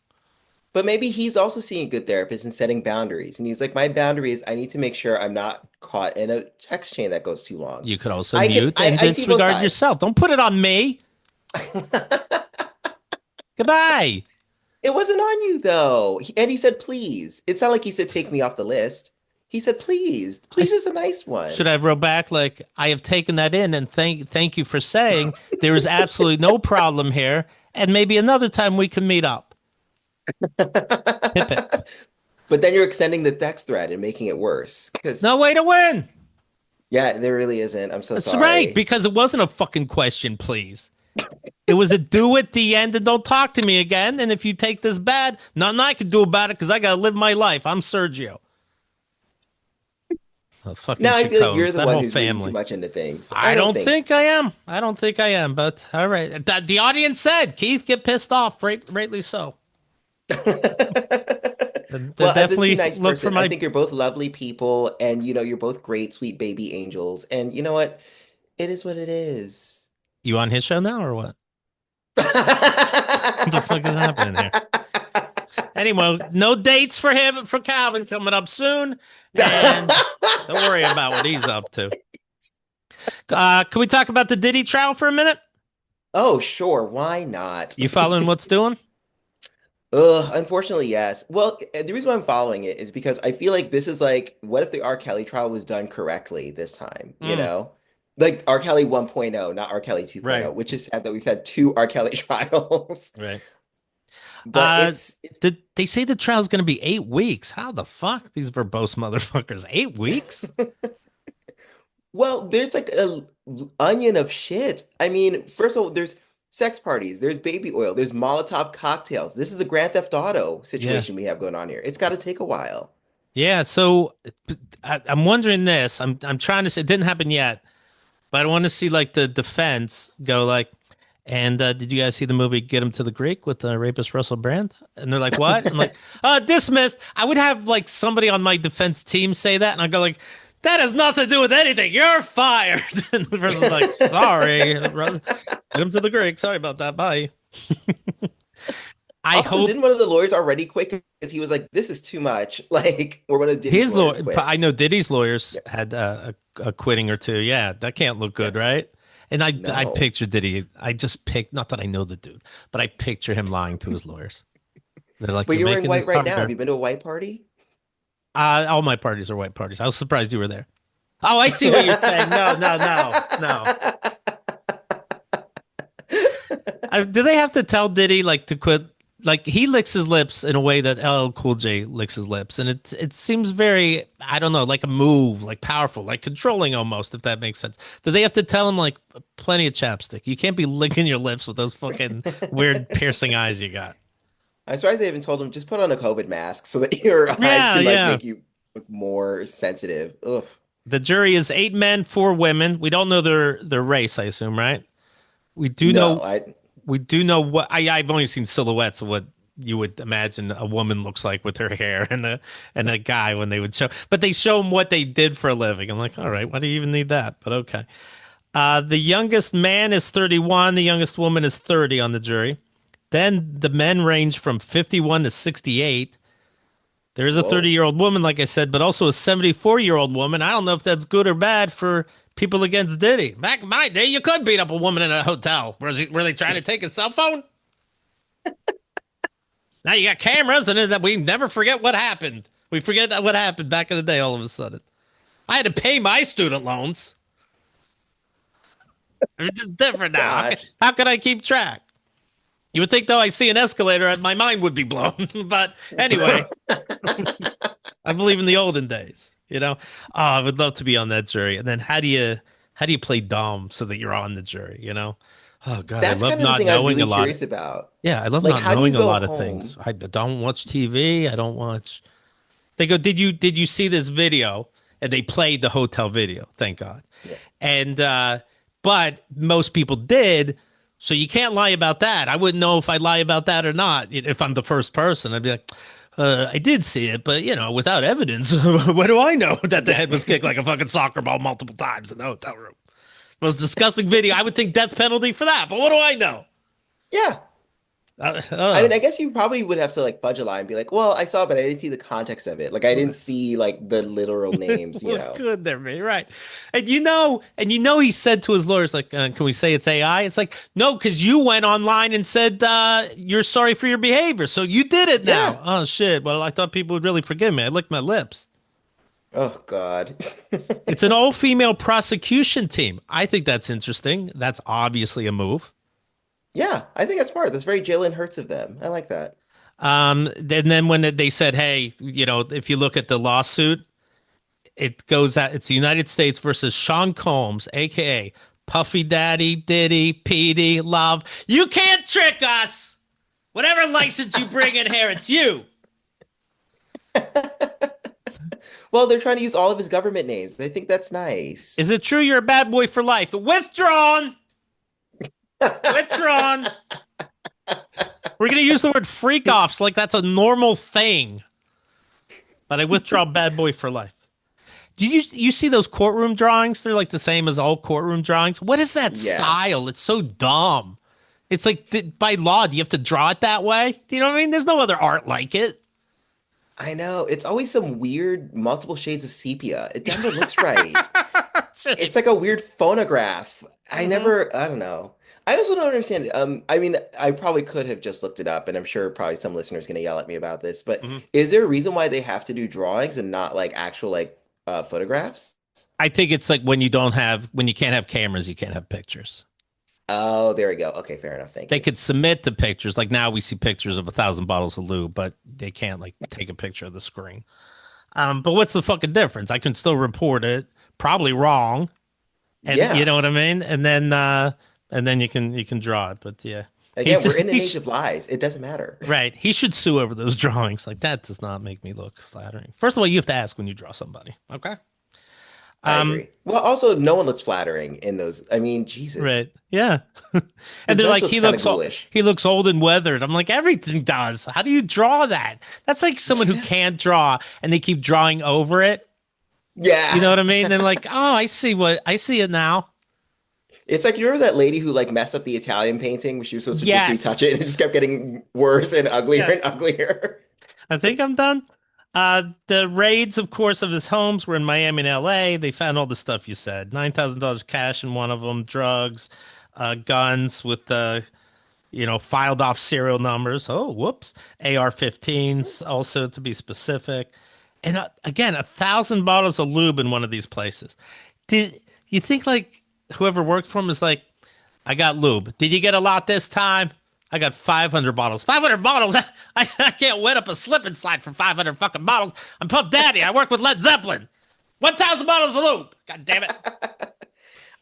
But maybe he's also seeing a good therapist and setting boundaries. And he's like, my boundary is I need to make sure I'm not caught in a text chain that goes too long. You could also mute and I see both disregard sides. yourself. Don't put it on me. Goodbye. It wasn't on you though. And he said, please. It's not like he said, take me off the list. He said, please. I, Please is a nice Should one. I have wrote back like I have taken that in and thank you for saying there is absolutely no problem here, and maybe another time we can meet up. Hip hip. But then you're extending the text thread and making it worse. Because, No way to win. yeah, there really isn't. I'm so That's right, sorry. because it wasn't a fucking question, please. It was a do at the end and don't talk to me again. And if you take this bad, nothing I can do about it because I gotta live my life. I'm Sergio. The fucking Now I feel like you're Chicones, the that one whole who's reading too family. much into things. I I don't don't think. think I am. I don't think I am. But all right, the audience said Keith get pissed off, rightly so. They Well, as a too definitely nice look for person, I my. think you're both lovely people and you're both great, sweet baby angels. And you know what? It is what it is. You on his show now or what? What the fuck is happening here? Anyway, no dates for him for Calvin coming up soon, and don't worry about what he's up to. Can we talk about the Diddy trial for a minute? Oh, sure. Why not? You following what's doing? Ugh, unfortunately, yes. Well, the reason why I'm following it is because I feel like this is like, what if the R. Kelly trial was done correctly this time, you Mm, know? Like R. Kelly 1.0, not R. Kelly 2.0, right, which is sad that we've had two R. Kelly trials. right. But Uh, it's they say the trial's going to be 8 weeks. How the fuck? These verbose motherfuckers. 8 weeks? Well, there's like a onion of shit. I mean, first of all, there's sex parties, there's baby oil, there's Molotov cocktails. This is a Grand Theft Auto Yeah. situation we have going on here. It's got to take a while. Yeah, so I'm wondering this. I'm trying to say it didn't happen yet, but I want to see like the defense go like, and did you guys see the movie Get Him to the Greek with rapist Russell Brand? And they're like, what? I'm like, dismissed. I would have like somebody on my defense team say that, and I go like, that has nothing to do with anything. You're fired. And the person's like, sorry, Get Him to the Greek. Sorry about that. Bye. I Also, hope didn't one of the lawyers already quit because he was like, "This is too much." Like, or one of Diddy's his lawyers lawyer. quit. I know Diddy's lawyers Yeah, had a quitting or two. Yeah, that can't look yeah. good, right? And I No. picture Diddy. I just picked, not that I know the dude, but I picture him lying to his lawyers. They're like, But you're you're wearing making white this right now. Have harder. you been to a white party? All my parties are white parties. I was surprised you were there. Oh, I see what you're saying. No, no, no, no. Do they have to tell Diddy like to quit? Like he licks his lips in a way that LL Cool J licks his lips, and it seems very, I don't know, like a move, like powerful, like controlling almost, if that makes sense. Do they have to tell him like plenty of chapstick? You can't be licking your lips with those fucking weird piercing eyes you got. I'm surprised they even told him just put on a COVID mask so that your eyes Yeah, can like yeah. make you look more sensitive. Ugh. The jury is 8 men, 4 women. We don't know their race, I assume, right? We do No, know I we do know what I've only seen silhouettes of what you would imagine a woman looks like with her hair and a guy when they would show, but they show them what they did for a living. I'm like, all right, why do you even need that? But okay. The youngest man is 31. The youngest woman is 30 on the jury. Then the men range from 51 to 68. There is a whoa. 30-year-old woman, like I said, but also a 74-year-old woman. I don't know if that's good or bad for people against Diddy. Back in my day, you could beat up a woman in a hotel. Were they trying to take his cell phone? Now you got cameras, and that we never forget what happened. We forget what happened back in the day all of a sudden. I had to pay my student loans. It's different now. Gosh. How can I keep track? You would think, though, I see an escalator, and my mind would be blown. But anyway, I believe in the olden days. I would love to be on that jury. And then how do you play dumb so that you're on the jury? Oh God, I That's love kind of the not thing I'm knowing a really lot. curious about. Yeah, I love Like, not how do you knowing a go lot of things. home? I don't watch TV. I don't watch. They go, did you see this video? And they played the hotel video. Thank God. Yeah. And but most people did. So you can't lie about that. I wouldn't know if I lie about that or not. If I'm the first person, I'd be like, I did see it, but without evidence, what do I know that the head was kicked like a fucking soccer ball multiple times in the hotel room? Most disgusting video. I would think death penalty for that, but what do I know? Yeah. Uh, I uh, mean, I guess you probably would have to like fudge a lie and be like, well, I saw it, but I didn't see the context of it. Like I didn't see like the literal names, you what know. could there be? Right. And he said to his lawyers, like, can we say it's AI? It's like, no, because you went online and said you're sorry for your behavior. So you did it Yeah. now. Oh, shit. Well, I thought people would really forgive me. I licked my lips. Oh God. It's an all female prosecution team. I think that's interesting. That's obviously a move. Yeah, I think that's smart. That's very Jalen Hurts of them. I like that. And then when they said, hey, if you look at the lawsuit, it goes out, it's the United States versus Sean Combs, aka Puffy Daddy, Diddy, PD, Love. You can't trick us. Whatever license you bring in here, it's you. Well, they're trying to use all of his government names. I think that's nice. Is it true you're a bad boy for life? Withdrawn. Withdrawn. We're gonna use the word freak offs like that's a normal thing. But I withdraw bad boy for life. Do you see those courtroom drawings? They're like the same as all courtroom drawings. What is that Yeah. style? It's so dumb. It's like by law, do you have to draw it that way? Do you know what I mean? There's no other art like it. I know. It's always some weird multiple shades of sepia. It never looks right. That's It's right. like a weird phonograph. Hmm. I don't know. I also don't understand. I mean, I probably could have just looked it up, and I'm sure probably some listeners gonna yell at me about this, but Hmm. is there a reason why they have to do drawings and not like actual like photographs? I think it's like when you can't have cameras, you can't have pictures. Oh, there we go. Okay, fair enough. Thank They you. could submit the pictures. Like now we see pictures of 1,000 bottles of lube, but they can't like take a picture of the screen. But what's the fucking difference? I can still report it. Probably wrong. and you Yeah. know what I mean. And then you can draw it. But yeah, Again, he's we're in an age he's of lies. It doesn't matter. right. He should sue over those drawings. Like that does not make me look flattering. First of all, you have to ask when you draw somebody. Okay. I Um. agree. Well, also, no one looks flattering in those. I mean, Jesus. Right. Yeah. The And they're judge like, looks kind of ghoulish. he looks old and weathered. I'm like, everything does. How do you draw that? That's like someone who Yeah. can't draw and they keep drawing over it. You know Yeah. what I mean? Then like, oh, I see it now. It's like you remember that lady who like messed up the Italian painting, where she was supposed to just Yes. retouch it and it just kept getting worse and uglier Yeah. and uglier. I think I'm done. The raids, of course, of his homes were in Miami and LA. They found all the stuff you said. $9,000 cash in one of them, drugs, guns with filed off serial numbers. Oh, whoops. AR-15s, also to be specific. And again, 1,000 bottles of lube in one of these places. Did you think like whoever worked for him is like, I got lube. Did you get a lot this time? I got 500 bottles. 500 bottles? I can't wet up a slip and slide for 500 fucking bottles. I'm Puff Daddy. I work with Led Zeppelin. 1,000 bottles of lube. God damn it.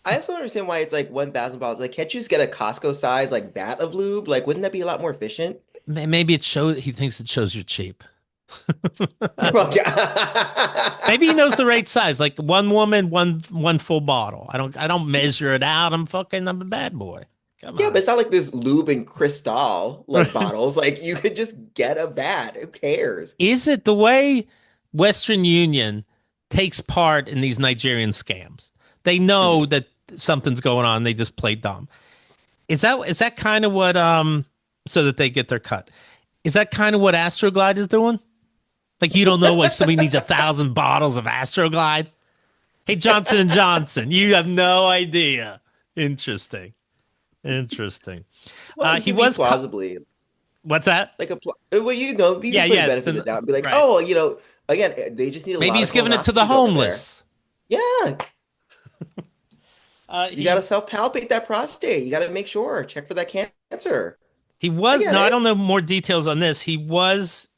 I also don't understand why it's like 1,000 bottles. Like, can't you just get a Costco size like vat of lube? Like, wouldn't that be a lot more efficient? Maybe it shows, he thinks it shows you're cheap. Well, yeah. Maybe he knows the right size, like one woman, one full bottle. I don't measure it out. I'm a bad boy. Come Yeah, but on. it's not like there's lube and Cristal like bottles. Like, you could just get a vat. Who cares? Is it the way Western Union takes part in these Nigerian scams? They know Mhm. that something's going on. They just play dumb. Is that kind of what so that they get their cut? Is that kind of what Astroglide is doing? Like you don't know why somebody needs 1,000 bottles of Astroglide? Hey Johnson and Johnson, you have no idea. Interesting. Interesting. Well, you He could be was plausibly what's that? like a well, you Yeah, can put a yeah. benefit of the doubt and be like, Right. oh, again, they just need a Maybe lot he's of giving it to the colonoscopies over there. homeless. Yeah, you got to He self-palpate that prostate. You got to make sure, check for that cancer. he I was get no, I it. don't know more details on this. He was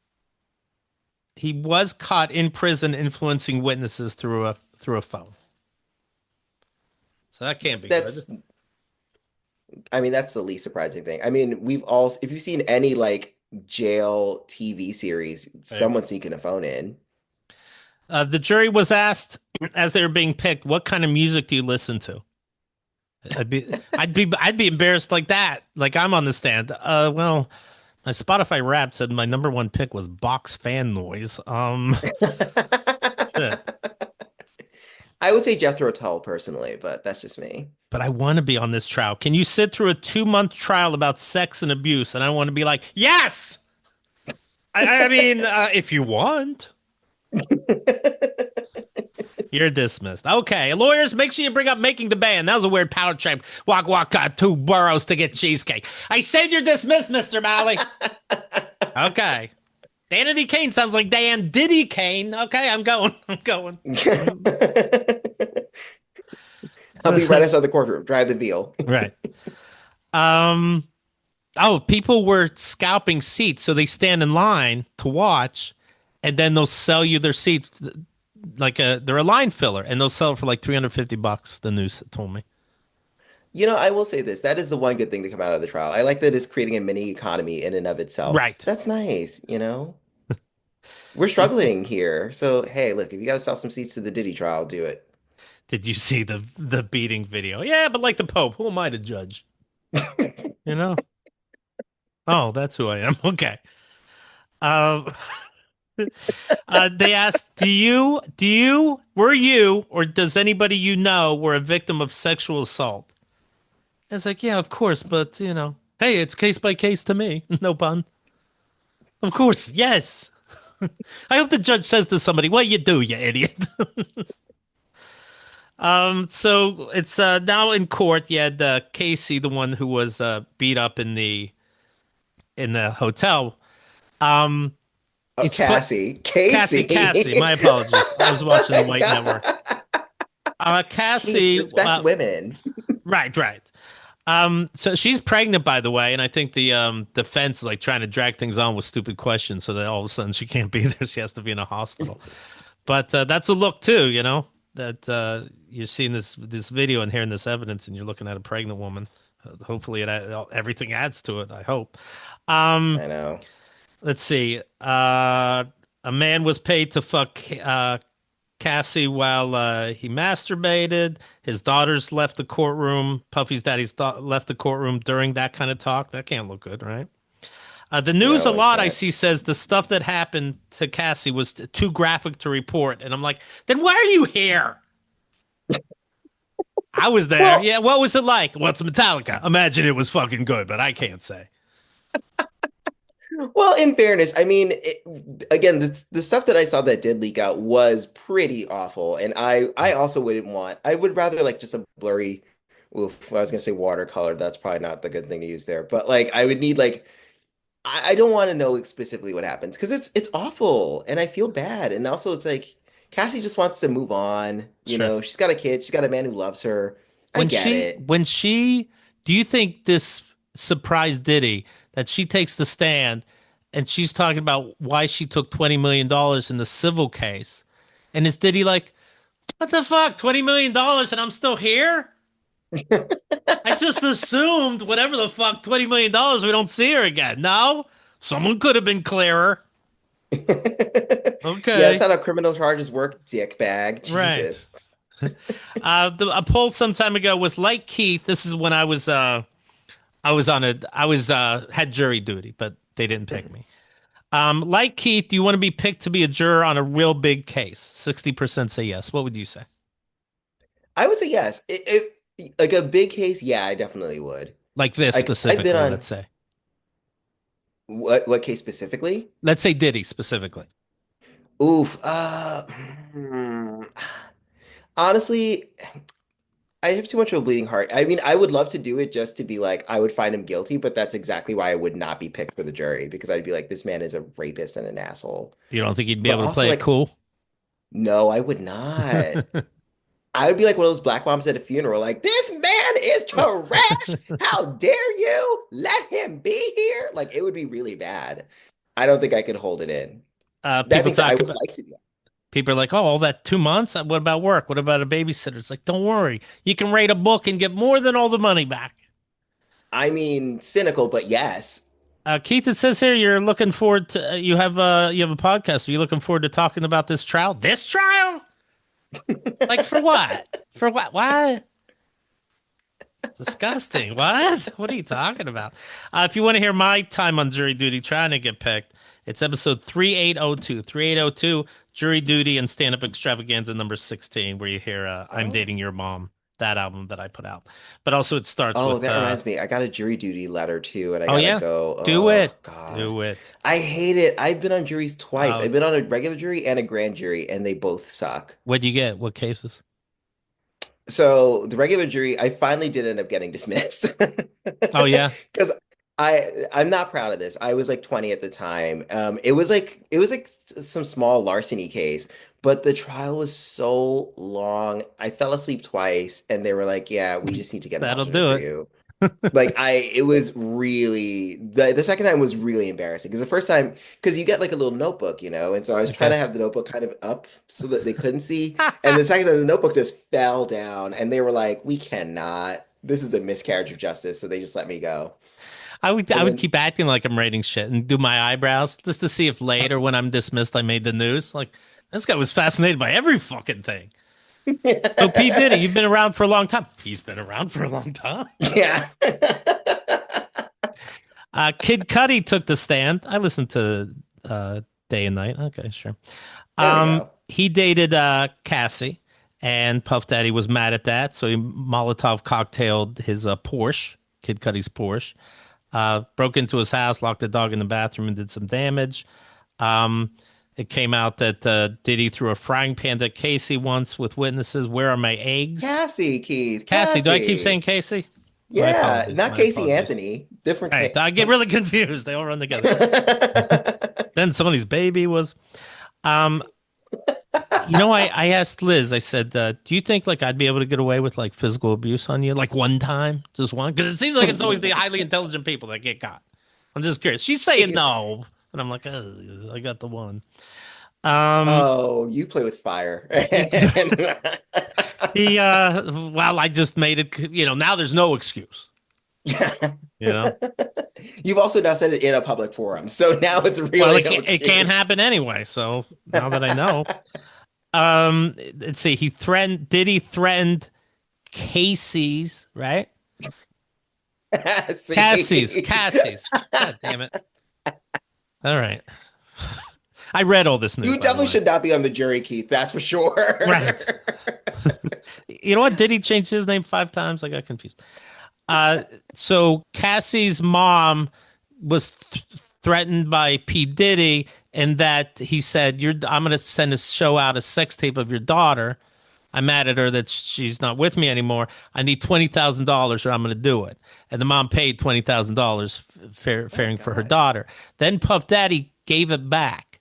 caught in prison influencing witnesses through a phone. So that can't be good. That's, I mean, that's the least surprising thing. I mean, if you've seen any like jail TV series, Right. someone's sneaking a phone in. The jury was asked as they were being picked, "What kind of music do you listen to?" I'd be embarrassed like that. Like I'm on the stand. Well, my Spotify Wrapped said my number one pick was Box Fan Noise. Shit. I would say Jethro Tull personally, but that's just me. But I want to be on this trial. Can you sit through a 2-month trial about sex and abuse? And I want to be like, yes. I mean, if you want. You're dismissed. Okay, lawyers, make sure you bring up making the band. That was a weird power trip. Walk, walk, got 2 boroughs to get cheesecake. I said you're dismissed, Mr. Malley. Okay. Danity Kane sounds like Dan Diddy Kane. Okay, I'm going. I'm going. I'll be right outside the courtroom. Drive the veal. Right. Um. Oh, people were scalping seats, so they stand in line to watch, and then they'll sell you their seats they're a line filler, and they'll sell it for like $350. The news told me. I will say this. That is the one good thing to come out of the trial. I like that it's creating a mini economy in and of itself. Right. That's nice. We're struggling here. So, hey, look, if you got to sell some seats to the Diddy trial, do it. Did you see the beating video? Yeah, but like the Pope, who am I to judge? You know? Oh, that's who I am. Okay. Um. They asked, were you, or does anybody you know were a victim of sexual assault? It's like, yeah, of course, but hey, it's case by case to me. No pun. Of course, yes. I hope the judge says to somebody, "What you do, you idiot." So it's now in court. You had Casey, the one who was beat up in the hotel. Um, Oh, it's fu- Cassie. Cassie. Casey. My apologies. I was watching the My White God. Network. Jeez, Cassie, respect women. right, right. So she's pregnant, by the way, and I think the defense is like trying to drag things on with stupid questions, so that all of a sudden she can't be there. She has to be in a hospital. But that's a look too, that you're seeing this video and hearing this evidence, and you're looking at a pregnant woman. Hopefully, everything adds to it. I hope. Um, I know. let's see. A man was paid to fuck Cassie while he masturbated. His daughters left the courtroom. Puffy's daddy's left the courtroom during that kind of talk. That can't look good, right? The news a No, it lot I can't. see says the stuff that happened to Cassie was too graphic to report. And I'm like, then why are you here? I was there. Well, Yeah, what was it like? What's Metallica? Imagine it was fucking good, but I can't say. well, in fairness, I mean, again, the stuff that I saw that did leak out was pretty awful, and I also wouldn't want. I would rather like just a blurry. Oof, I was gonna say watercolor. That's probably not the good thing to use there, but like I would need like I don't want to know specifically what happens because it's awful, and I feel bad, and also it's like Cassie just wants to move on. It's true. She's got a kid, she's got a man who loves her. I When get she, it. when she, do you think this surprised Diddy that she takes the stand and she's talking about why she took $20 million in the civil case? And is Diddy like, what the fuck, $20 million and I'm still here? I just assumed whatever the fuck, $20 million, we don't see her again. No, someone could have been clearer. Yeah, that's Okay, not how criminal charges work, dickbag. right. Jesus. A poll some time ago was like Keith. This is when I was had jury duty, but they didn't pick me. Like Keith, do you want to be picked to be a juror on a real big case? 60% say yes. What would you say? I would say yes. Like a big case, yeah, I definitely would. Like this Like I've been specifically, on let's say. what case specifically? Let's say Diddy specifically. Oof. Honestly, I have too much of a bleeding heart. I mean, I would love to do it just to be like, I would find him guilty, but that's exactly why I would not be picked for the jury because I'd be like, this man is a rapist and an asshole. You don't think he'd be But able to also, play it like, cool? no, I would not. I would be like one of those black moms at a funeral, like, this man is trash. How dare you let him be here? Like, it would be really bad. I don't think I could hold it in. That People being said, I talk would about like to be. People are like, oh, all that 2 months? What about work? What about a babysitter? It's like, don't worry. You can write a book and get more than all the money back. I mean, cynical, but yes. Keith, it says here you're looking forward to you have a podcast. Are you looking forward to talking about this trial? This trial? Like for what? For what? What? Disgusting. What? What are you talking about? If you want to hear my time on jury duty trying to get picked, it's episode 3802. 3802, jury duty and stand up extravaganza number 16, where you hear I'm Oh. Dating Your Mom, that album that I put out. But also it starts Oh, with that reminds me. I got a jury duty letter too, and I oh gotta yeah, go. do Oh, it. God. Do it. I hate it. I've been on juries twice. Uh, I've been on a regular jury and a grand jury, and they both suck. what do you get? What cases? So the regular jury, I finally did end up getting dismissed Oh yeah. because I'm not proud of this. I was like 20 at the time. It was like some small larceny case, but the trial was so long. I fell asleep twice, and they were like, "Yeah, we just need to get an That'll alternate do for it. you." It was really the second time was really embarrassing because the first time because you get like a little notebook, and so I was trying Okay. to have the notebook kind of up so that they couldn't see, and the second time the notebook just fell down, and they were like, "We cannot. This is a miscarriage of justice," so they just let me go. I And would then keep acting like I'm writing shit and do my eyebrows just to see if later when I'm dismissed I made the news. Like this guy was fascinated by every fucking thing. So P Diddy, you've been around for a long time. He's been around for a long time. yeah. Kid Cudi took the stand. I listened to Day and Night. Okay, sure. There we go. He dated Cassie, and Puff Daddy was mad at that, so he Molotov cocktailed his Porsche, Kid Cudi's Porsche. Broke into his house, locked the dog in the bathroom, and did some damage. Um, it came out that Diddy threw a frying pan at Casey once with witnesses. Where are my eggs? Cassie, Keith, Cassie. Do I keep saying Cassie. Casey? My Yeah, apologies. not My Casey apologies. Anthony. Different All right, I get Casey. really confused. They all run together. Then somebody's baby was. Um, I asked Liz. I said, "Do you think like I'd be able to get away with like physical abuse on you, like one time, just one?" Because it seems like it's always the highly intelligent people that get caught. I'm just curious. She's saying no, and I'm like, I got the one. Um, Oh, you play with fire. he, well, I just made it, now there's no excuse, you know? You've also now said it in a public forum, so now it's Well, really no it can't excuse. happen anyway. So now that I know, let's see. Diddy threatened Casey's, right? See? Cassie's. God damn it. All right. I read all this news, You by the definitely way. should not be on the jury, Keith, that's for sure. Right. You know what? Did he change his name 5 times? I got confused. Uh, so Cassie's mom was threatened by P. Diddy, and that he said, I'm going to send a show out a sex tape of your daughter. I'm mad at her that she's not with me anymore. I need $20,000 or I'm going to do it. And the mom paid $20,000 Oh my faring for her God. daughter. Then Puff Daddy gave it back.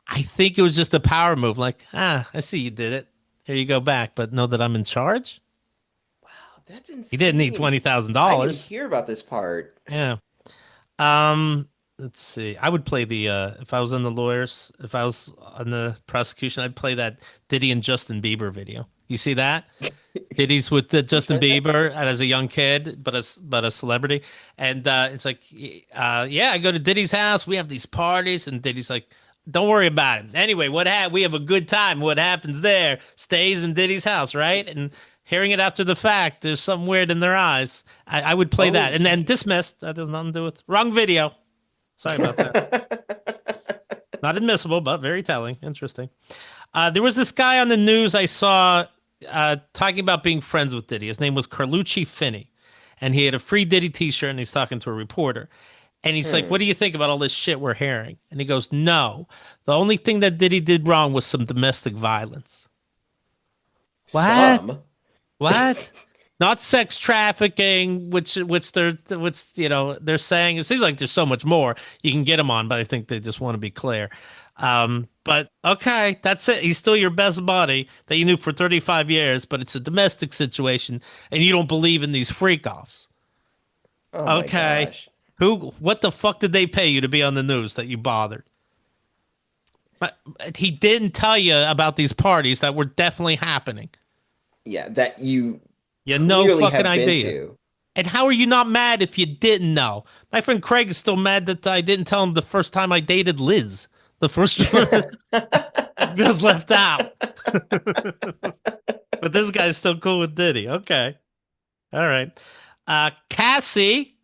I think it was just a power move. Like, I see you did it. Here you go back, but know that I'm in charge. Wow, that's He didn't need insane. I didn't even $20,000. hear about this part. Yeah. Let's see. I would play the if I was in the lawyers, if I was on the prosecution, I'd play that Diddy and Justin Bieber video. You see that? Diddy's with Which Justin one is this? Bieber as a young kid, but a celebrity, and it's like, yeah, I go to Diddy's house. We have these parties, and Diddy's like, don't worry about it. Anyway, we have a good time. What happens there stays in Diddy's house, right? And hearing it after the fact, there's something weird in their eyes. I would play Oh, that, and then yikes. dismissed. That has nothing to do with wrong video. Sorry about that. Not admissible, but very telling. Interesting. There was this guy on the news I saw talking about being friends with Diddy. His name was Carlucci Finney, and he had a free Diddy T-shirt, and he's talking to a reporter. And he's like, "What Hmm. do you think about all this shit we're hearing?" And he goes, "No, the only thing that Diddy did wrong was some domestic violence." What? Some. What? Not sex trafficking, which they're saying. It seems like there's so much more you can get them on, but I think they just want to be clear. But okay, that's it. He's still your best buddy that you knew for 35 years, but it's a domestic situation, and you don't believe in these freak offs. Oh my Okay, gosh. what the fuck did they pay you to be on the news that you bothered? But he didn't tell you about these parties that were definitely happening. Yeah, that you You had no clearly fucking have been idea. to. And how are you not mad if you didn't know? My friend Craig is still mad that I didn't tell him the first time I dated Liz. The first was left out. But this guy's still cool with Diddy. Okay. All right. Cassie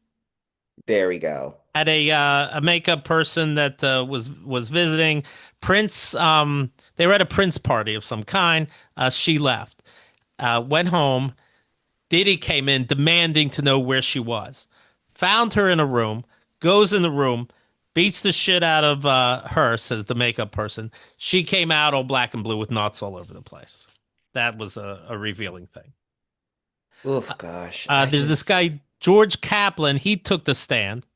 There we go. had a makeup person that was visiting Prince. They were at a Prince party of some kind. She left. Went home. Diddy came in demanding to know where she was. Found her in a room, goes in the room, beats the shit out of her, says the makeup person. She came out all black and blue with knots all over the place. That was a revealing thing. Oof, gosh. There's this guy, George Kaplan. He took the stand.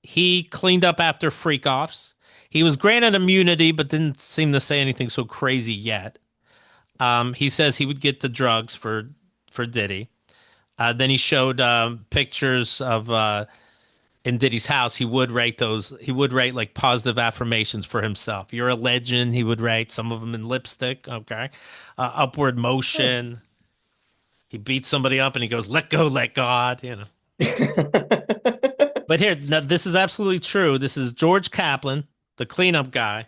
He cleaned up after freak offs. He was granted immunity, but didn't seem to say anything so crazy yet. He says he would get the drugs for Diddy. Then he showed pictures of in Diddy's house. He would write those. He would write like positive affirmations for himself. You're a legend. He would write some of them in lipstick. Okay, upward Huh. motion. He beats somebody up and he goes, "Let go, let God." But here, now, this is absolutely true. This is George Kaplan, the cleanup guy.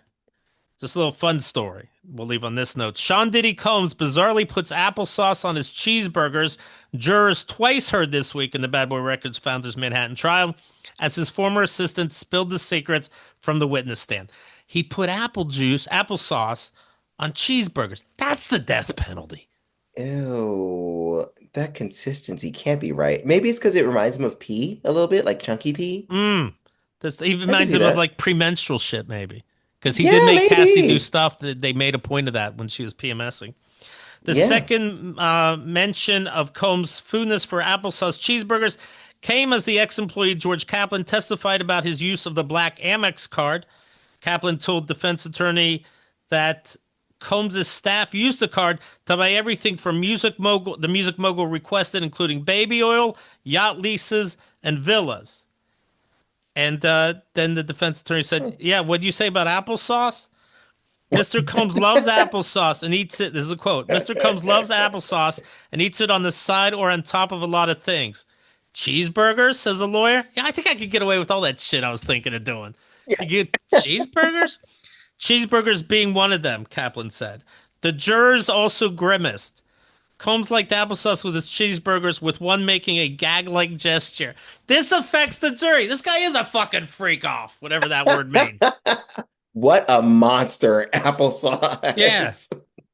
Just a little fun story. We'll leave on this note. Sean Diddy Combs bizarrely puts applesauce on his cheeseburgers. Jurors twice heard this week in the Bad Boy Records founder's Manhattan trial as his former assistant spilled the secrets from the witness stand. He put applesauce on cheeseburgers. That's the death penalty. Ew, that consistency can't be right. Maybe it's because it reminds him of pee a little bit, like chunky pee. Mm. This he I can reminds see him of that. like premenstrual shit, maybe. Because he did Yeah, make Cassie do maybe. stuff that they made a point of that when she was PMSing. The Yeah. second mention of Combs' foodness for applesauce cheeseburgers came as the ex-employee George Kaplan testified about his use of the black Amex card. Kaplan told defense attorney that Combs' staff used the card to buy everything from the music mogul requested, including baby oil, yacht leases, and villas. And then the defense attorney said, Hmm. "Yeah, what do you say about applesauce?" Mr. Combs loves applesauce and eats it. This is a quote. Mr. Combs loves applesauce and eats it on the side or on top of a lot of things. Cheeseburgers, says a lawyer. Yeah, I think I could get away with all that shit I was thinking of doing. Yeah. You get cheeseburgers? Cheeseburgers being one of them, Kaplan said. The jurors also grimaced. Combs liked applesauce with his cheeseburgers, with one making a gag-like gesture. This affects the jury. This guy is a fucking freak off, whatever that word means. What a monster Yeah. applesauce.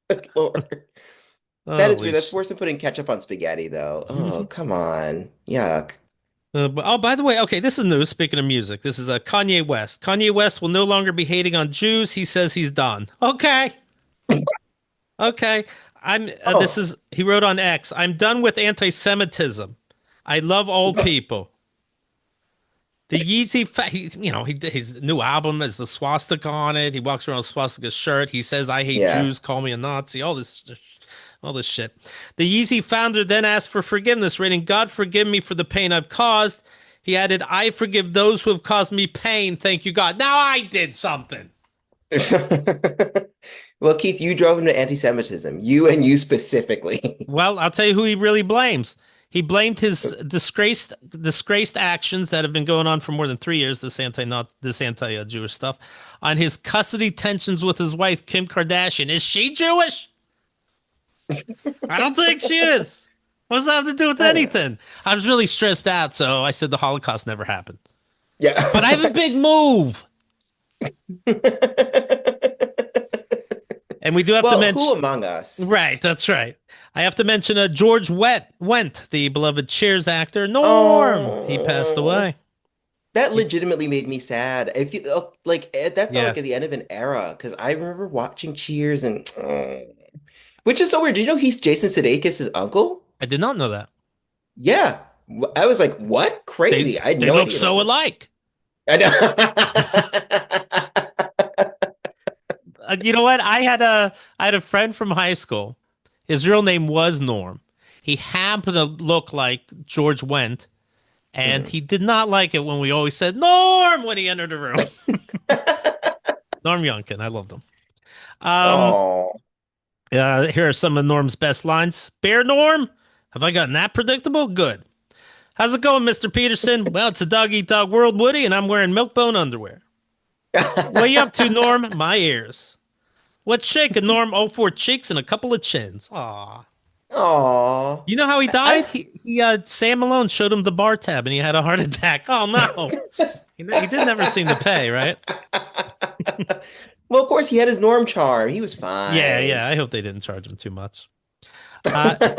Good Lord. That is Holy weird. That's sh. worse than putting ketchup on spaghetti, though. Oh, come on. Yuck. Oh, by the way, okay, this is news. Speaking of music, this is a Kanye West. Kanye West will no longer be hating on Jews. He says he's done. Okay, okay. I'm. This Oh, is. He wrote on X. I'm done with anti-Semitism. I love old people. The Yeezy, his new album has the swastika on it. He walks around with a swastika shirt. He says, "I hate yeah. Jews. Call me a Nazi." All this shit. The Yeezy founder then asked for forgiveness, writing, "God forgive me for the pain I've caused." He added, "I forgive those who have caused me pain. Thank you, God." Now I did something. Well, Keith, you drove him to anti-Semitism. You and you specifically. Well, I'll tell you who he really blames. He blamed his disgraced actions that have been going on for more than 3 years. This anti Jewish stuff on his custody tensions with his wife Kim Kardashian. Is she Jewish? I don't think she is. What does that have to do with I don't know. anything? I was really stressed out, so I said the Holocaust never happened. But I have a Yeah. big move, and we do have to Well, who mention. among us? Right, that's right. I have to mention George Went, the beloved Cheers actor. Norm, he passed Oh, away. that He, legitimately made me sad. If you like, that felt yeah, like at the end of an era because I remember watching Cheers and, which is so weird. Do you know he's Jason Sudeikis' uncle? I did not know that. Yeah, I was like, what? They Crazy. I had they no look idea about so this. alike. I know. You know what? I had a friend from high school. His real name was Norm. He happened to look like George Went, and Mhm. he did not like it when we always said Norm when he entered the room. Norm Youngkin, I loved him. Um, Oh. here are some of Norm's best lines. Bear Norm, have I gotten that predictable? Good. How's it going, Mr. Peterson? Well, it's a dog eat dog world, Woody, and I'm wearing milk-bone underwear. What you up to, Norm? My ears. What's shaking, Norm? Oh, four cheeks and a couple of chins. Aw. Oh. You know how he died? I He Sam Malone showed him the bar tab and he had a heart attack. Oh no. He did never seem to pay, right? Well, of course, he had his Norm charm. He was Yeah, fine. yeah. I hope they didn't charge him too much.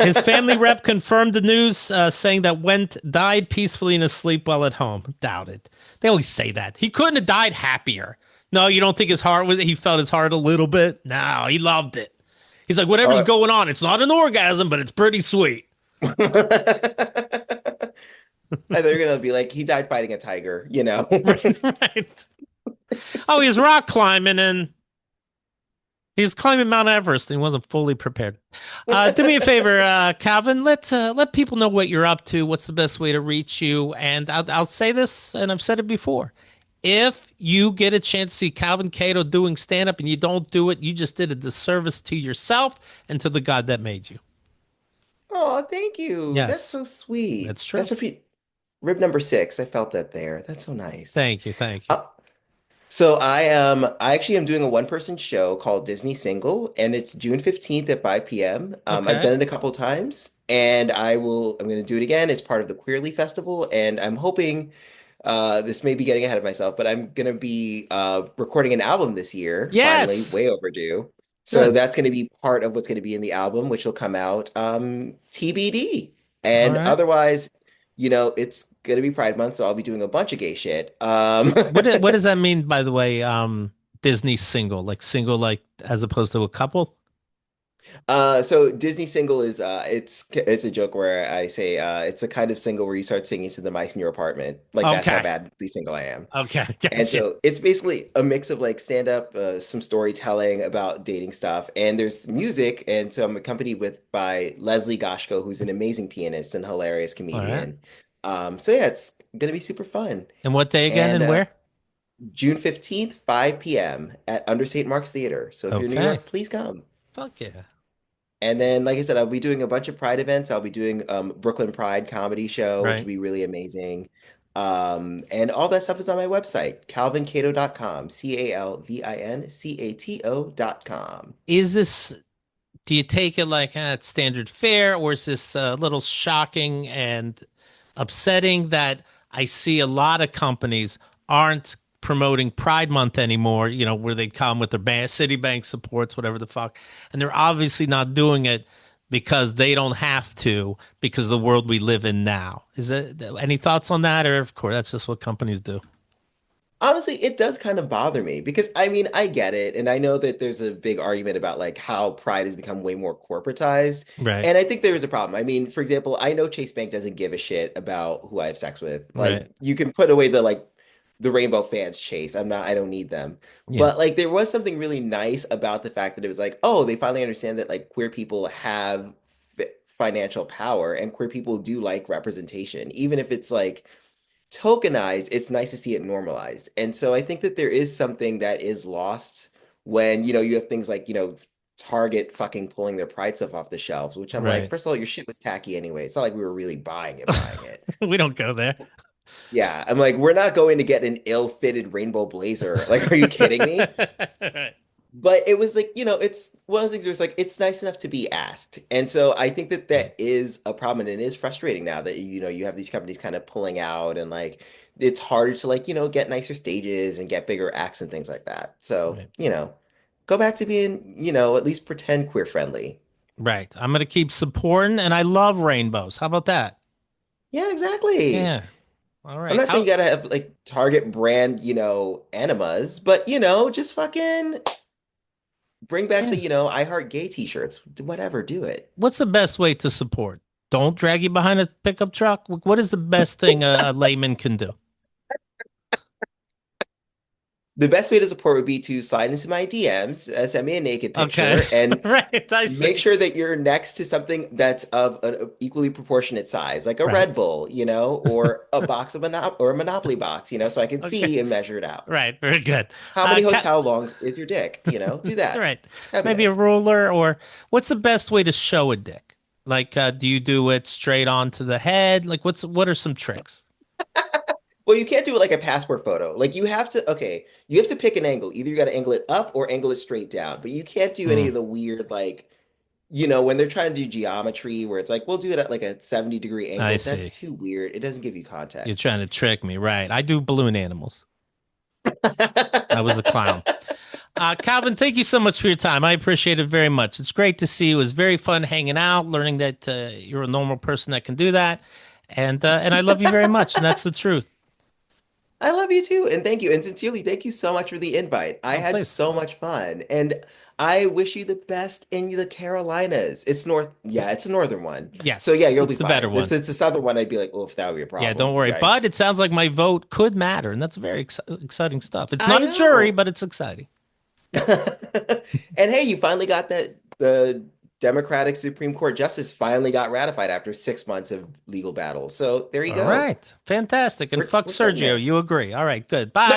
His family rep confirmed the news, saying that Went died peacefully in his sleep while at home. Doubt it. They always say that. He couldn't have died happier. No, you don't think his heart was, he felt his heart a little bit? No, he loved it. He's like, whatever's Oh. going on, it's not an orgasm, but it's pretty sweet. I thought you were gonna be like, he died fighting a tiger, you know? Right, right. Oh, he's rock climbing and he's climbing Mount Everest and he wasn't fully prepared. Do me a favor, Calvin. Let people know what you're up to. What's the best way to reach you? And I'll say this, and I've said it before. If you get a chance to see Calvin Cato doing stand up and you don't do it, you just did a disservice to yourself and to the God that made you. Oh, thank you. That's Yes, so sweet. that's true. That's a rib number 6. I felt that there. That's so nice. Thank you. Thank you. Uh, so I actually am doing a one-person show called Disney Single, and it's June 15th at 5 p.m. I've Okay. done it a couple times, and I'm gonna do it again. It's part of the Queerly Festival, and I'm hoping this may be getting ahead of myself, but I'm gonna be recording an album this year, finally, Yes. way overdue. So Good. that's gonna be part of what's gonna be in the album, which will come out TBD. All And right. otherwise, it's gonna be Pride Month, so I'll be doing a bunch of gay shit. What does that mean, by the way? Disney single, like as opposed to a couple? So Disney single is it's a joke where I say it's the kind of single where you start singing to the mice in your apartment. Like that's how Okay. badly single I am. Okay. And Gotcha. so it's basically a mix of like stand up, some storytelling about dating stuff, and there's music. And so I'm accompanied by Leslie Goshko, who's an amazing pianist and hilarious All right. comedian. So yeah, it's gonna be super fun. And what day again And and where? June 15th, 5 p.m. at Under St. Mark's Theater. So if you're in New Okay. York, please come. Fuck yeah. And then, like I said, I'll be doing a bunch of Pride events. I'll be doing Brooklyn Pride comedy show, which will Right. be really amazing. And all that stuff is on my website, calvincato.com, CALVINCATO.com. Is this, do you take it like it's standard fare, or is this a little shocking and upsetting that I see a lot of companies aren't promoting Pride Month anymore, where they come with their Citibank supports, whatever the fuck, and they're obviously not doing it because they don't have to because of the world we live in now. Is it any thoughts on that, or of course that's just what companies do? Honestly, it does kind of bother me because I mean, I get it. And I know that there's a big argument about like how Pride has become way more corporatized. Right, And I think there is a problem. I mean, for example, I know Chase Bank doesn't give a shit about who I have sex with. right, Like, you can put away the rainbow fans, Chase. I don't need them. yeah, But like, there was something really nice about the fact that it was like, oh, they finally understand that like queer people have financial power and queer people do like representation, even if it's like tokenized, it's nice to see it normalized. And so I think that there is something that is lost when, you have things like, Target fucking pulling their Pride stuff off the shelves, which I'm like, right. first of all, your shit was tacky anyway. It's not like we were really buying it. We don't go there. Yeah, I'm like, we're not going to get an ill-fitted rainbow blazer. Like, are you kidding me? Right, But it was like, it's one of those things where it's like, it's nice enough to be asked. And so I think that right, that is a problem and it is frustrating now that, you have these companies kind of pulling out and like, it's harder to like, get nicer stages and get bigger acts and things like that. So, right. go back to being, at least pretend queer friendly. Right. I'm gonna keep supporting, and I love rainbows. How about that? Yeah, exactly. Yeah. All I'm right. not saying How? you gotta have like Target brand, enemas, but, just fucking bring back Yeah. the, I heart gay t-shirts. Whatever, do it. What's the best way to support? Don't drag you behind a pickup truck. What is the best thing a layman can do? The best way to support would be to slide into my DMs, send me a naked Okay. picture, and Right. I make see. sure that you're next to something that's of an equally proportionate size, like a Right. Red Bull, or a box of or a Monopoly box, so I can Okay. see and measure it out. Right. Very good. How many Cat. hotel longs is your dick? Do that. Right. That'd be Maybe a nice. ruler, or what's the best way to show a dick? Like, do you do it straight onto the head? Like, what are some tricks? Well, you can't do it like a passport photo. Like okay, you have to pick an angle. Either you got to angle it up or angle it straight down. But you can't do any Mm, of the weird like when they're trying to do geometry where it's like, we'll do it at like a 70-degree I angle, that's see. too weird. It doesn't give you You're context. trying to trick me, right? I do balloon animals. I was a clown. Calvin, thank you so much for your time. I appreciate it very much. It's great to see you. It was very fun hanging out, learning that you're a normal person that can do that, and I love you very much, and that's the truth. I love you too, and thank you. And sincerely, thank you so much for the invite. I Oh, had please. so much fun, and I wish you the best in the Carolinas. Yeah, it's a northern one. So Yes, yeah, you'll be it's the better fine. If one. it's a southern one, I'd be like, oh, if that would be a Yeah, don't problem. worry. But Yikes. it sounds like my vote could matter, and that's very exciting stuff. It's I not a jury, know. but it's exciting. And hey, you finally got the Democratic Supreme Court justice finally got ratified after 6 months of legal battle. So there you All go. right, fantastic. And We're fuck getting Sergio, there. you agree? All right, good. Bye.